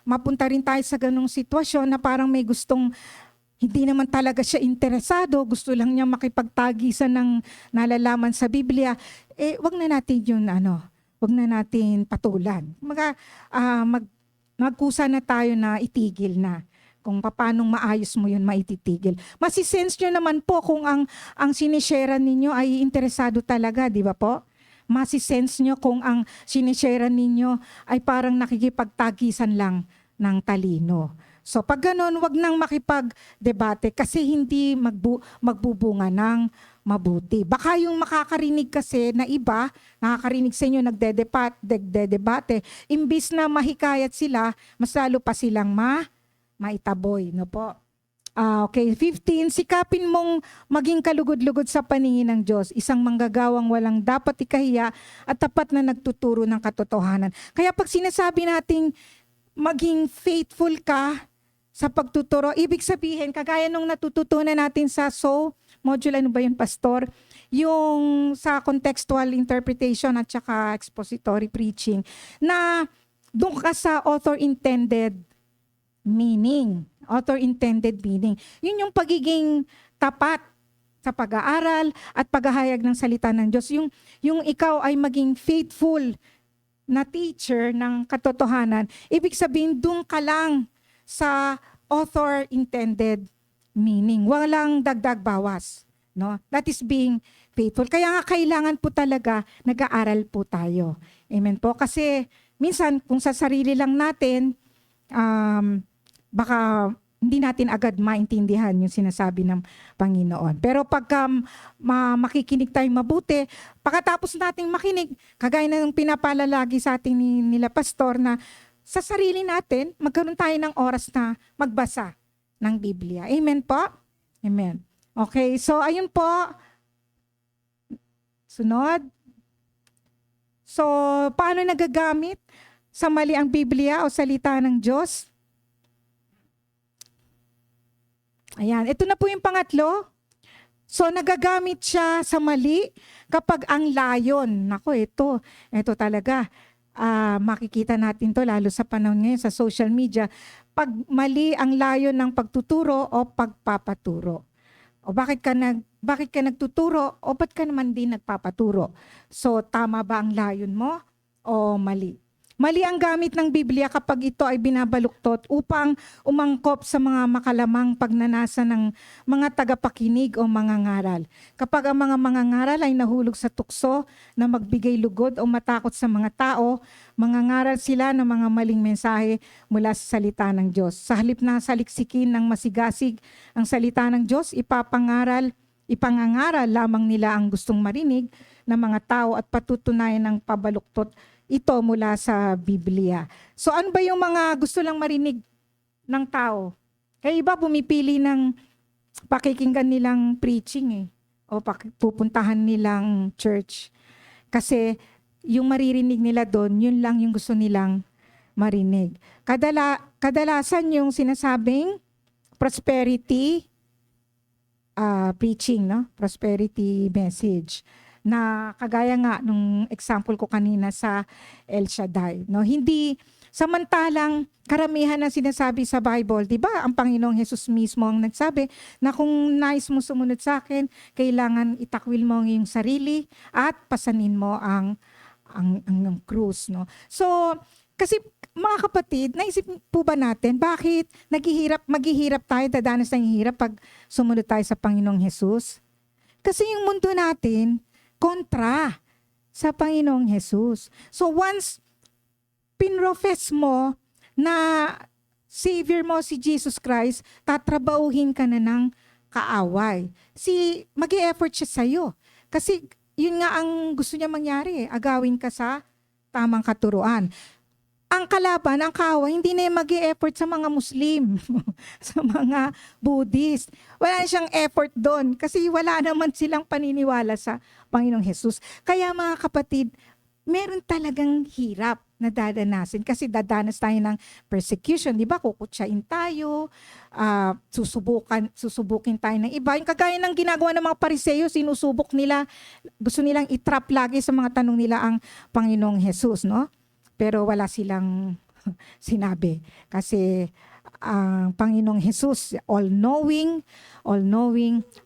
mapunta rin tayo sa ganung sitwasyon na parang may gustong hindi naman talaga siya interesado, gusto lang niya makipagtagisan ng nalalaman sa Biblia, wag na natin yun, wag na natin patulan. Magkusa na tayo na itigil na. Kung paano maayos mo yun maititigil. Masisense nyo naman po kung ang sinishare ninyo ay interesado talaga, di ba po? Masisense nyo kung ang sinishare ninyo ay parang nakikipagtagisan lang ng talino. So pag ganun, wag nang makipag-debate kasi hindi magbubunga ng mabuti. Baka yung makakarinig kasi na iba, nakakarinig sa inyo nagdedebate, imbis na mahikayat sila, mas lalo pa silang maitaboy. No po? Okay, 15, sikapin mong maging kalugod-lugod sa paningin ng Diyos, isang manggagawang walang dapat ikahiya at tapat na nagtuturo ng katotohanan. Kaya pag sinasabi nating maging faithful ka sa pagtuturo, ibig sabihin, kagaya nung natututunan natin sa module, ano ba yun, Pastor? Yung sa contextual interpretation at saka expository preaching, na doon ka sa author-intended meaning. Author-intended meaning. Yun yung pagiging tapat sa pag-aaral at paghahayag ng salita ng Diyos. Yung ikaw ay maging faithful na teacher ng katotohanan, ibig sabihin doon ka lang sa author-intended meaning. Walang dagdag bawas. No? That is being faithful. Kaya nga kailangan po talaga nag-aaral po tayo. Amen po. Kasi minsan kung sa sarili lang natin, baka hindi natin agad maintindihan yung sinasabi ng Panginoon. Pero pagka makikinig tayong mabuti, pagkatapos nating makinig, kagaya na ng pinapalalagi sa ating nila Pastor na sa sarili natin, magkaroon tayo ng oras na magbasa ng Biblia. Amen po? Amen. Okay, so ayun po. Sunod. So, paano nagagamit sa mali ang Biblia o salita ng Diyos? Ayan, ito na po yung pangatlo. So, nagagamit siya sa mali kapag ang layon. Nako, ito talaga. Makikita natin to lalo sa panahon ngayon sa social media. Pag mali ang layon ng pagtuturo o pagpapaturo. O bakit ka nagtuturo o ba't ka naman din nagpapaturo? So, tama ba ang layon mo o mali? Mali ang gamit ng Biblia kapag ito ay binabaluktot upang umangkop sa mga makalamang pagnanasa ng mga tagapakinig o mangangaral. Kapag ang mga mangangaral ay nahulog sa tukso na magbigay lugod o matakot sa mga tao, mangangaral sila ng mga maling mensahe mula sa salita ng Diyos. Sa halip na saliksikin ng masigasig ang salita ng Diyos, ipangangaral lamang nila ang gustong marinig ng mga tao at patutunayan ng pabaluktot ito mula sa Biblia. So ano ba yung mga gusto lang marinig ng tao? Kaya iba pumipili ng pakikinggan nilang preaching o pupuntahan nilang church. Kasi yung maririnig nila doon, yun lang yung gusto nilang marinig. Kadalasan yung sinasabing prosperity preaching, no? Prosperity message, na kagaya nga nung example ko kanina sa El Shaddai, no? Hindi samantalang karamihan ng sinasabi sa Bible, 'di ba? Ang Panginoong Hesus mismo ang nagsabi na kung nais mo sumunod sa akin, kailangan itakwil mo ang iyong sarili at pasanin mo ang krus, no? So, kasi mga kapatid, naisip po ba natin bakit maghihirap tayo, dadanas ng hirap pag sumunod tayo sa Panginoong Hesus? Kasi yung mundo natin kontra sa Panginoong Hesus. So once pinrofess mo na Savior mo si Jesus Christ, tatrabahuhin ka na ng kaaway. Mag-e-effort siya sa'yo. Kasi yun nga ang gusto niya mangyari, agawin ka sa tamang katuruan. Ang kalaban, ang kaaway, hindi na mag-e-effort sa mga Muslim, sa mga Buddhist. Wala na siyang effort doon kasi wala naman silang paniniwala sa Panginoong Hesus. Kaya mga kapatid, meron talagang hirap na dadanasin kasi dadanas tayo ng persecution, di ba? Kukutsain tayo, susubukin tayo ng iba. Yung kagaya ng ginagawa ng mga Pariseo, sinusubok nila, gusto nilang itrap lagi sa mga tanong nila ang Panginoong Hesus, no? Pero wala silang sinabi kasi ang Panginoong Hesus, all-knowing,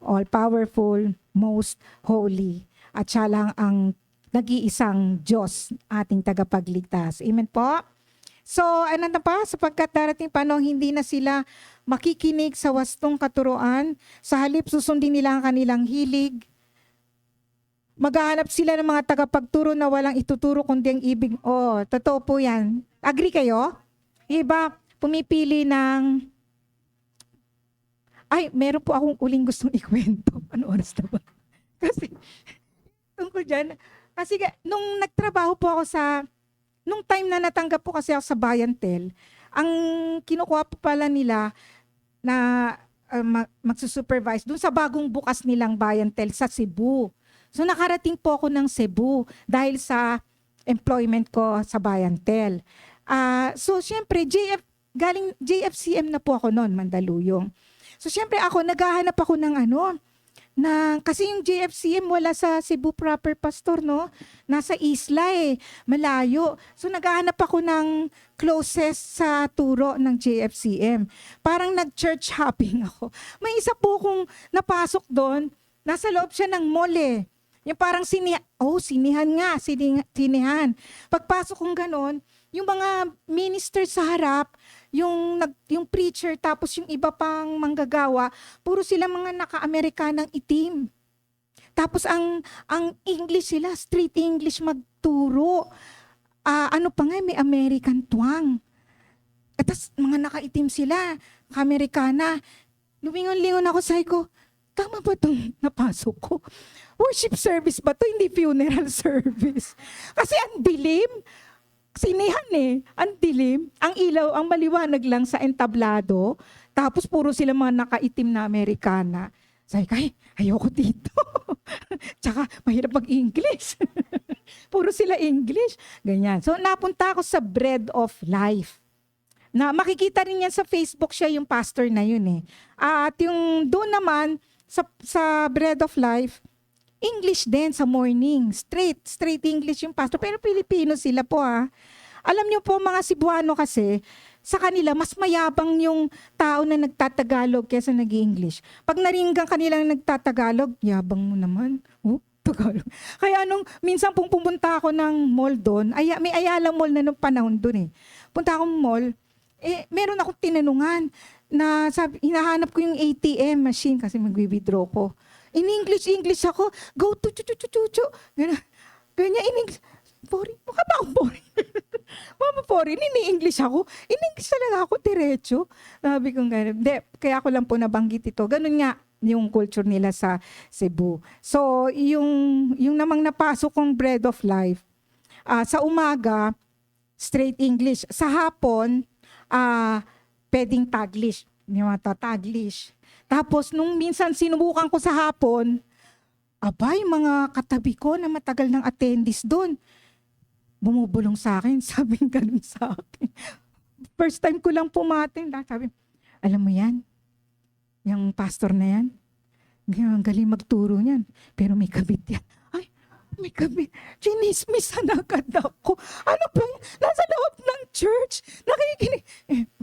all-powerful, most holy. At siya lang ang nag-iisang Diyos, ating tagapagligtas. Amen po? So, ano na pa? Sapagkat darating panahon, hindi na sila makikinig sa wastong katuruan. Sa halip, susundin nila ang kanilang hilig. Maghahanap sila ng mga tagapagturo na walang ituturo kundi ang ibig. Oh, totoo po yan. Agree kayo? Iba, pumipili ng... Ay, meron po akong uling gustong ikwento. Ano oras na ba? Kasi, tungkol dyan. Kasi nung nagtrabaho po ako nung time na natanggap po kasi ako sa Bayantel, ang kinukuha po pala nila na magsusupervise dun sa bagong bukas nilang Bayantel sa Cebu. So nakarating po ako ng Cebu dahil sa employment ko sa Bayantel. So syempre, galing JFCM na po ako noon, Mandaluyong. So syempre naghahanap ako ng kasi yung JFCM wala sa Cebu proper, pastor, no? Nasa isla malayo. So naghahanap ako ng closest sa turo ng JFCM. Parang nag-church hopping ako. May isa po kong napasok doon, nasa loob siya ng mall Yung parang sinihan nga, sinihan. Pagpasok kong ganon, yung mga minister sa harap, yung preacher, tapos yung iba pang manggagawa, puro sila mga naka-Amerikanang itim. Tapos ang English sila, street English magturo. May American twang. At tas mga nakaitim sila, ka-Amerikana. Lumingon-lingon ako, sabi ko, tama ba itong napasok ko? Worship service ba ito? Hindi funeral service. Kasi ang dilim. Sinihan ang dilim. Ang ilaw, ang maliwanag lang sa entablado. Tapos puro sila mga nakaitim na Amerikana. Sabi ko, ayoko dito. Tsaka mahirap mag-English. Puro sila English. Ganyan. So napunta ako sa Bread of Life. Na makikita rin yan sa Facebook, siya yung pastor na yun At yung doon naman, sa Bread of Life, English din sa morning. Straight English yung pastor. Pero Pilipino sila po Alam niyo po mga Cebuano kasi, sa kanila, mas mayabang yung tao na nagtatagalog kaysa nag-English. Pag naringgan kanilang nagtatagalog, yabang mo naman. Tagalog. Kaya nung minsan pumunta ako ng mall doon, may Ayala Mall na nung panahon doon eh. Punta akong mall, meron akong tinanungan na hinahanap ko yung ATM machine kasi mag-withdraw ko. In English ako, go to chu. Ganyan in English. Boring. Mukha ba akong boring? Mama boring. Ini-English ako. In English talaga ako, diretso. Sabi ko gano'n. Kaya ako lang po nabanggit ito. Ganun nga yung culture nila sa Cebu. So, yung namang napasok kong Bread of Life, sa umaga, straight English. Sa hapon, pwedeng Taglish. Yung mga Taglish. Tapos, nung minsan sinubukan ko sa hapon, abay, mga katabi ko na matagal ng attendees doon, bumubulong sa akin, sabing ganun sa akin. First time ko lang pumatin. Sabi, alam mo yan, yung pastor na yan, ang galing magturo niyan, pero may kabit yan. Ay, may kabit. Chinismisan agad ako. Ano po, nasa loob ng church, nakikinig.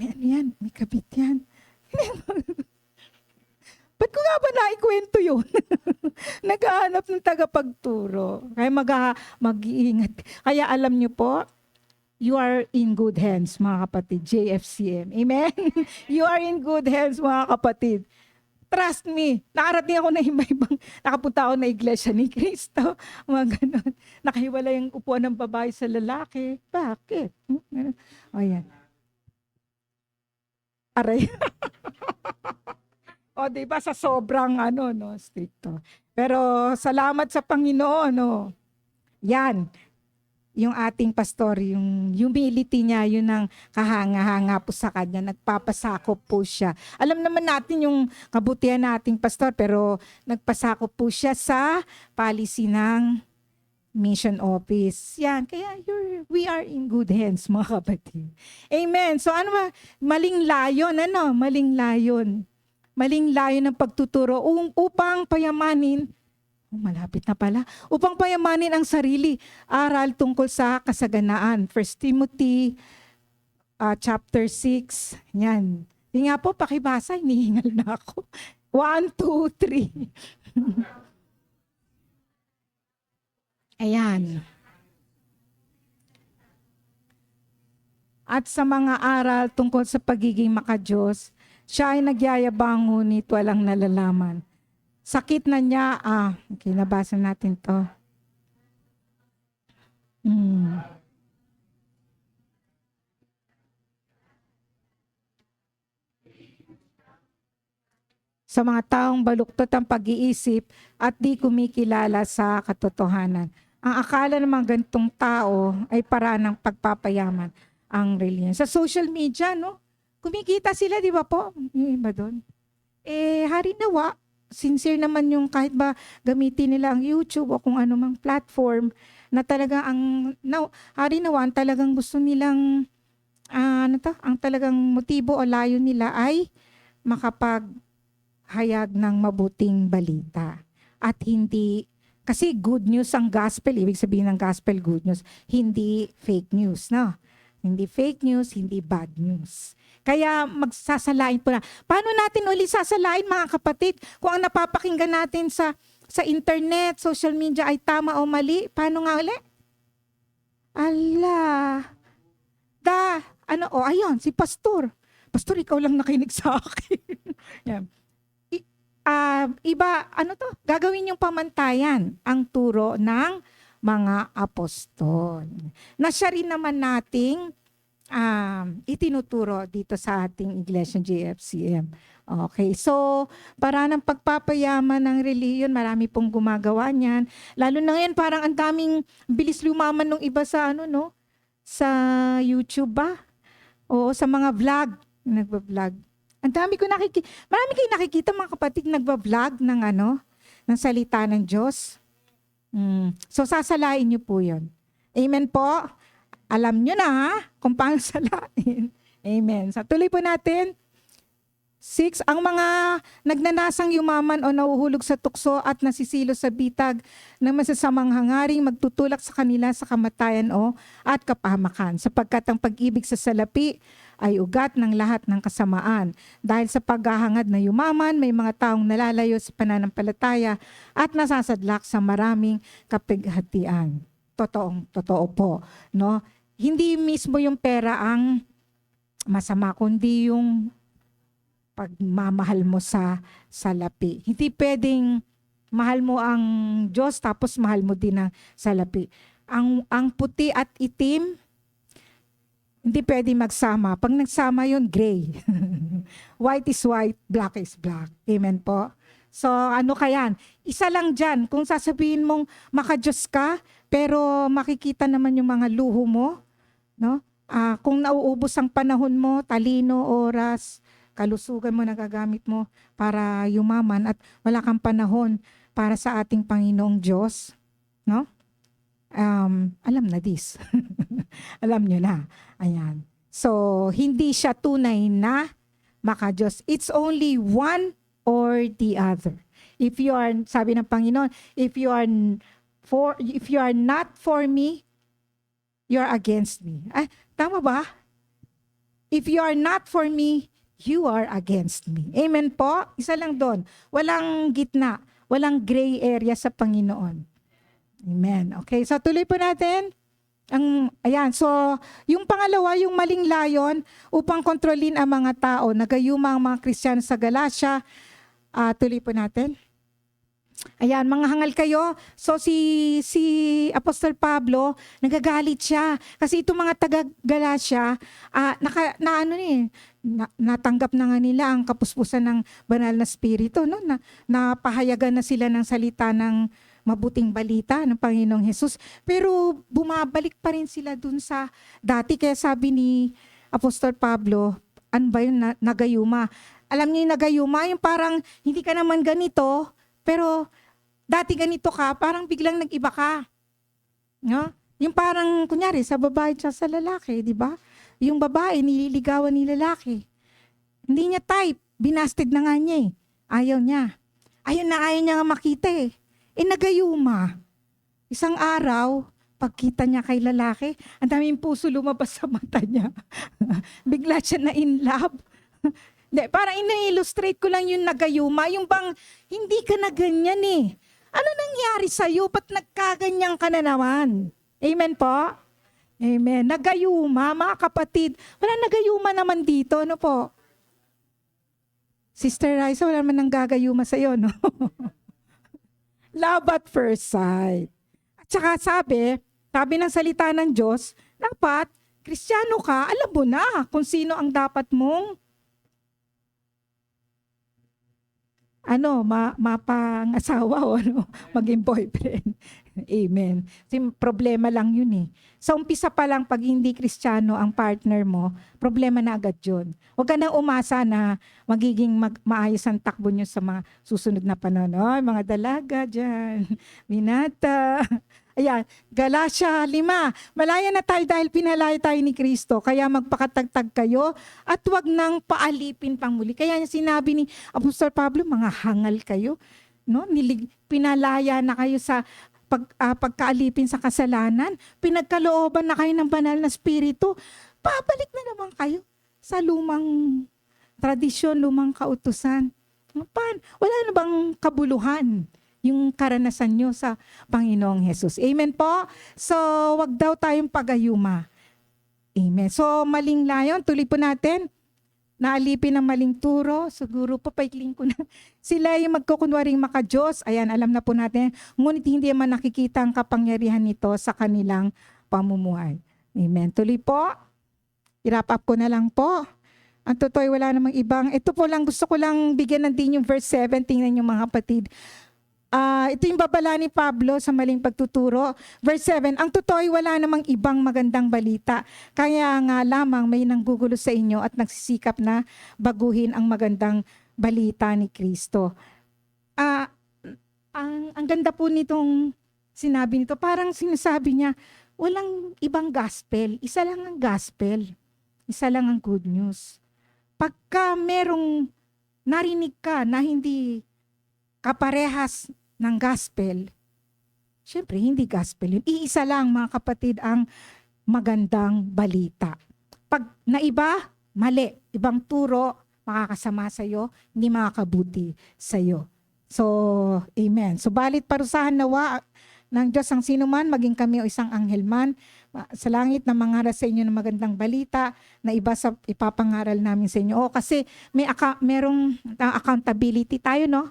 May ano yan, may kabit yan. Ba't ko nga ba naikwento yun? Naghahanap ng tagapagturo. Kaya mag-iingat. Kaya alam niyo po, you are in good hands, mga kapatid. JFCM. Amen? You are in good hands, mga kapatid. Trust me. Nakarating ako na ibang nakapunta ako na iglesia ni Cristo. Mga ganon. Nakahiwala yung upuan ng babae sa lalaki. Bakit? O yan. Aray. O, diba, sa sobrang, stricto. Pero, salamat sa Panginoon, Yan, yung ating pastor, yung humility niya, yun ang kahanga-hanga po sa kanya. Nagpapasakop po siya. Alam naman natin yung kabutihan nating pastor, pero nagpasakop po siya sa policy ng mission office. Yan, kaya we are in good hands, mga kapatid. Amen. So, maling layon, Maling layon. Maling layo ng pagtuturo upang payamanin, malapit na pala, upang payamanin ang sarili. Aral tungkol sa kasaganaan. 1 Timothy chapter 6. Yan. Di nga po, pakibasa, hinihingal na ako. 1, 2, 3. Ayan. At sa mga aral tungkol sa pagiging makadiyos, siya ay nagyayabang ngunit walang nalalaman. Sakit na niya, okay, nabasa natin to. Sa mga taong baluktot ang pag-iisip at di kumikilala sa katotohanan. Ang akala ng mga ganitong tao ay paraan ng pagpapayaman ang reliyon. Sa social media, kumikita sila, di ba po? Yung iba doon. Hari nawa, sincere naman yung kahit ba gamitin nila ang YouTube o kung anumang platform na talaga hari nawa, talagang gusto nilang, ang talagang motibo o layo nila ay makapaghayag ng mabuting balita. At hindi, kasi good news ang gospel, ibig sabihin ng gospel good news, hindi fake news, Hindi fake news, hindi bad news. Kaya magsasalain po na. Paano natin uli sasalain, mga kapatid? Kung ang napapakinggan natin sa internet, social media ay tama o mali, paano nga uli? Ayun, si Pastor. Pastor, ikaw lang nakinig sa akin. Yan. Gagawin yung pamantayan ang turo ng mga apostol. Na siya rin naman nating itinuturo dito sa ating Iglesia JFCM. Okay, so para ng pagpapayaman ng reliyon, marami pong gumagawa niyan. Lalo na ngayon, parang ang daming bilis lumaman ng iba sa sa YouTube ba? O sa mga vlog, nagba-vlog. Ang dami ko marami kayong nakikita, mga kapatid, nagba-vlog ng ng salita ng Diyos. So sasalain niyo po 'yon. Amen po. Alam nyo na kung paano salain. Amen. So tuloy po natin. 6, ang mga nagnanasang yumaman o nahuhulog sa tukso at nasisilo sa bitag ng masasamang hangaring magtutulak sa kanila sa kamatayan at kapahamakan. Sapagkat ang pag-ibig sa salapi ay ugat ng lahat ng kasamaan. Dahil sa paghahangad na yumaman, may mga taong nalalayo sa pananampalataya at nasasadlak sa maraming kapighatian. Totoo po, no? Hindi mismo yung pera ang masama, kundi yung pagmamahal mo sa salapi. Hindi pwedeng mahal mo ang Diyos tapos mahal mo din ang salapi. Ang puti at itim, hindi pwede magsama. Pag nagsama yun, gray. White is white, black is black. Amen po? So ano kaya? Isa lang dyan. Kung sasabihin mong maka-Diyos ka, pero makikita naman yung mga luho mo, no? Kung nauubos ang panahon mo, talino, oras, kalusugan mo nagagamit mo para yumaman at wala kang panahon para sa ating Panginoong Diyos, no? Alam na this. Alam nyo na. Ayan. So, hindi siya tunay na maka-Diyos. It's only one or the other. If you are, sabi ng Panginoon, if you are not for me, you're against me. Tama ba? If you are not for me, you are against me. Amen po? Isa lang doon. Walang gitna. Walang gray area sa Panginoon. Amen. Okay, so tuloy po natin. Ayan, so yung pangalawa, yung maling layon upang kontrolin ang mga tao. Nagayuma ang mga Kristiyano sa Galacia. Tuloy po natin. Ayan, mga hangal kayo. So si Apostol Pablo, nagagalit siya. Kasi itong mga taga-Galacia, natanggap na nga nila ang kapuspusan ng banal na spirito. No? Napahayagan na sila ng salita ng mabuting balita ng Panginoong Hesus. Pero bumabalik pa rin sila dun sa dati. Kaya sabi ni Apostol Pablo, ano ba yun? Nagayuma. Alam niyo yung nagayuma, yung parang hindi ka naman ganito, pero dati ganito ka, parang biglang nag-iba ka. No? Yung parang, kunyari, sa babae at sa lalaki, di ba? Yung babae, nililigawan ni lalaki. Hindi niya type. Binasted na nga niya eh. Ayaw niya. Ayaw niya nga makita eh. Nagayuma. Isang araw, pagkita niya kay lalaki, ang daming puso lumabas sa mata niya. Bigla siya na in love. Parang ina-illustrate ko lang yung nagayuma, yung bang hindi ka na ganyan eh. Ano nangyari sa'yo? Ba't nagkaganyan ka na naman? Amen po? Amen. Nagayuma, mga kapatid. Wala nagayuma naman dito, ano po? Sister Raisa, wala naman nang gagayuma sa'yo, no? Love at first sight. At saka sabi ng salita ng Diyos, dapat, Kristiyano ka, alam mo na kung sino ang dapat mong mapangasawa o maging boyfriend. Amen. Kasi problema lang yun eh. Sa umpisa pa lang, pag hindi Kristiyano ang partner mo, problema na agad yun. Huwag ka nang umasa na magiging maayos ang takbo nyo sa mga susunod na panahon. Ay, mga dalaga dyan. Binata. Ayan, Galacia 5. Malaya na tayo dahil pinalaya tayo ni Kristo. Kaya magpakatagtag kayo at wag nang paalipin pang muli. Kaya sinabi ni Apostol Pablo, mga hangal kayo. No? Pinalaya na kayo sa pagkaalipin sa kasalanan. Pinagkalooban na kayo ng banal na spirito. Pabalik na naman kayo sa lumang tradisyon, lumang kautusan. Wala na bang kabuluhan yung karanasan nyo sa Panginoong Hesus? Amen po? So, wag daw tayong pagayuma. Amen. So, maling layon, tuloy po natin. Naalipin ng maling turo, siguro po paikling ko na. Sila yung magkukunwaring maka-Diyos. Ayan, alam na po natin. Ngunit hindi man nakikita ang kapangyarihan nito sa kanilang pamumuhay. Amen. Tuloy po. I-wrap up ko na lang po. Ang totoo, wala namang ibang. Ito po lang, gusto ko lang bigyan ng din yung verse 7. Tingnan yung mga kapatid. Ito yung babala ni Pablo sa maling pagtuturo. Verse 7, ang totoo ay wala namang ibang magandang balita. Kaya nga lamang may nanggugulo sa inyo at nagsisikap na baguhin ang magandang balita ni Kristo. Ang ganda po nitong sinabi nito. Parang sinasabi niya, walang ibang gospel. Isa lang ang gospel. Isa lang ang good news. Pagka merong narinig ka na hindi kaparehas ng gospel, syempre hindi gospel yun. Iisa lang mga kapatid ang magandang balita. Pag naiba, mali, ibang turo, makakasama sa'yo, hindi makakabuti sa'yo. So, amen. Subalit parusahan nawa ng Diyos ang sino man, maging kami o isang anghel man, sa langit na mangaral sa inyo ng magandang balita na iba sa ipapangaral namin sa inyo. O kasi merong accountability tayo, no?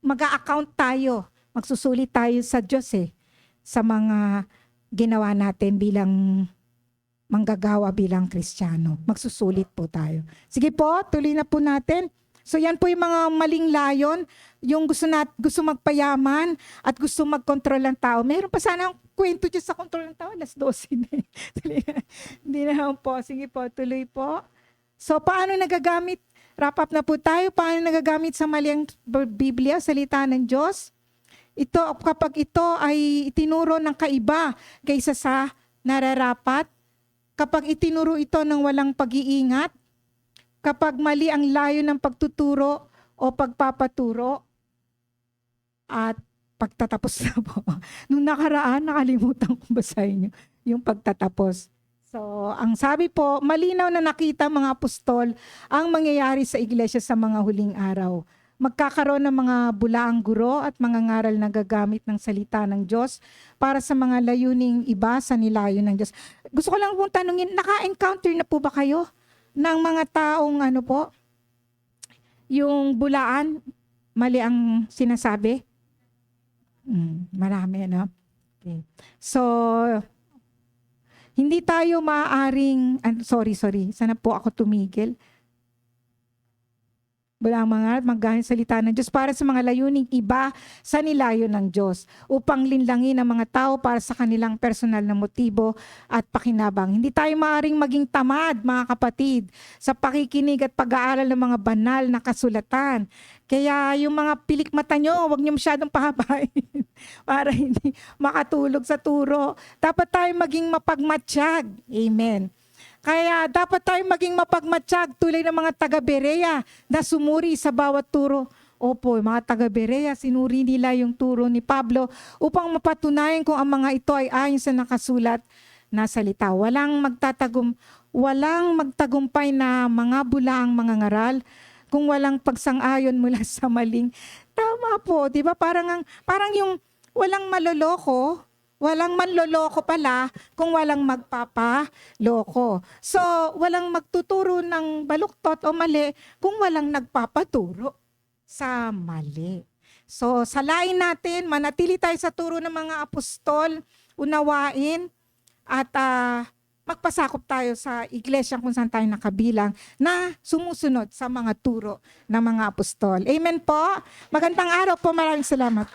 Mag-a-account tayo, magsusulit tayo sa Diyos sa mga ginawa natin bilang manggagawa bilang Kristiyano. Magsusulit po tayo. Sige po, tuloy na po natin. So yan po yung mga maling layon, yung gusto magpayaman at gusto magkontrol ng tao. Meron pa sana ang kwento dyan sa kontrol ng tao, alas 12 na. Hindi na po. Sige po, tuloy po. So paano nagagamit? Wrap up na po tayo. Paano nagagamit sa mali ang Biblia, salita ng Diyos? Ito, kapag ito ay itinuro ng kaiba kaysa sa nararapat, kapag itinuro ito ng walang pag-iingat, kapag mali ang layo ng pagtuturo o pagpapaturo, at pagtatapos na po. Nung nakaraan, nakalimutan kong basahin yung pagtatapos. So, ang sabi po, malinaw na nakita mga apostol ang mangyayari sa iglesia sa mga huling araw. Magkakaroon ng mga bulaang guro at mga ngaral na gagamit ng salita ng Diyos para sa mga layuning iba sa nilayo ng Diyos. Gusto ko lang pong tanungin, naka-encounter na po ba kayo ng mga taong yung bulaan, mali ang sinasabi? Marami, no? Okay. So, hindi tayo maaaring, sorry, sana po ako tumigil. Walang mga maggamit salita ng Diyos para sa mga layuning iba sa nilayo ng Diyos upang linlangin ang mga tao para sa kanilang personal na motibo at pakinabang. Hindi tayo maaaring maging tamad, mga kapatid, sa pakikinig at pag-aaral ng mga banal na kasulatan. Kaya yung mga pilik mata nyo, huwag nyo masyadong pahabain para hindi makatulog sa turo. Dapat tayo maging mapagmatsyag. Amen. Kaya dapat tayo maging mapagmatsyag tulad ng mga taga-Berea na sumuri sa bawat turo. Opo, mga taga-Berea, sinuri nila yung turo ni Pablo upang mapatunayan kung ang mga ito ay ayon sa nakasulat na salita. Walang magtagumpay na mga bulaang mga ngaral kung walang pagsang-ayon mula sa maling. Tama po, di ba? Parang yung walang maloloko, walang manloloko pala kung walang magpapaloko. So, walang magtuturo ng baluktot o mali kung walang nagpapaturo sa mali. So, salain natin, manatili tayo sa turo ng mga apostol, unawain, at magpasakop tayo sa iglesia kung saan tayo nakabilang na sumusunod sa mga turo ng mga apostol. Amen po. Magandang araw po. Maraming salamat.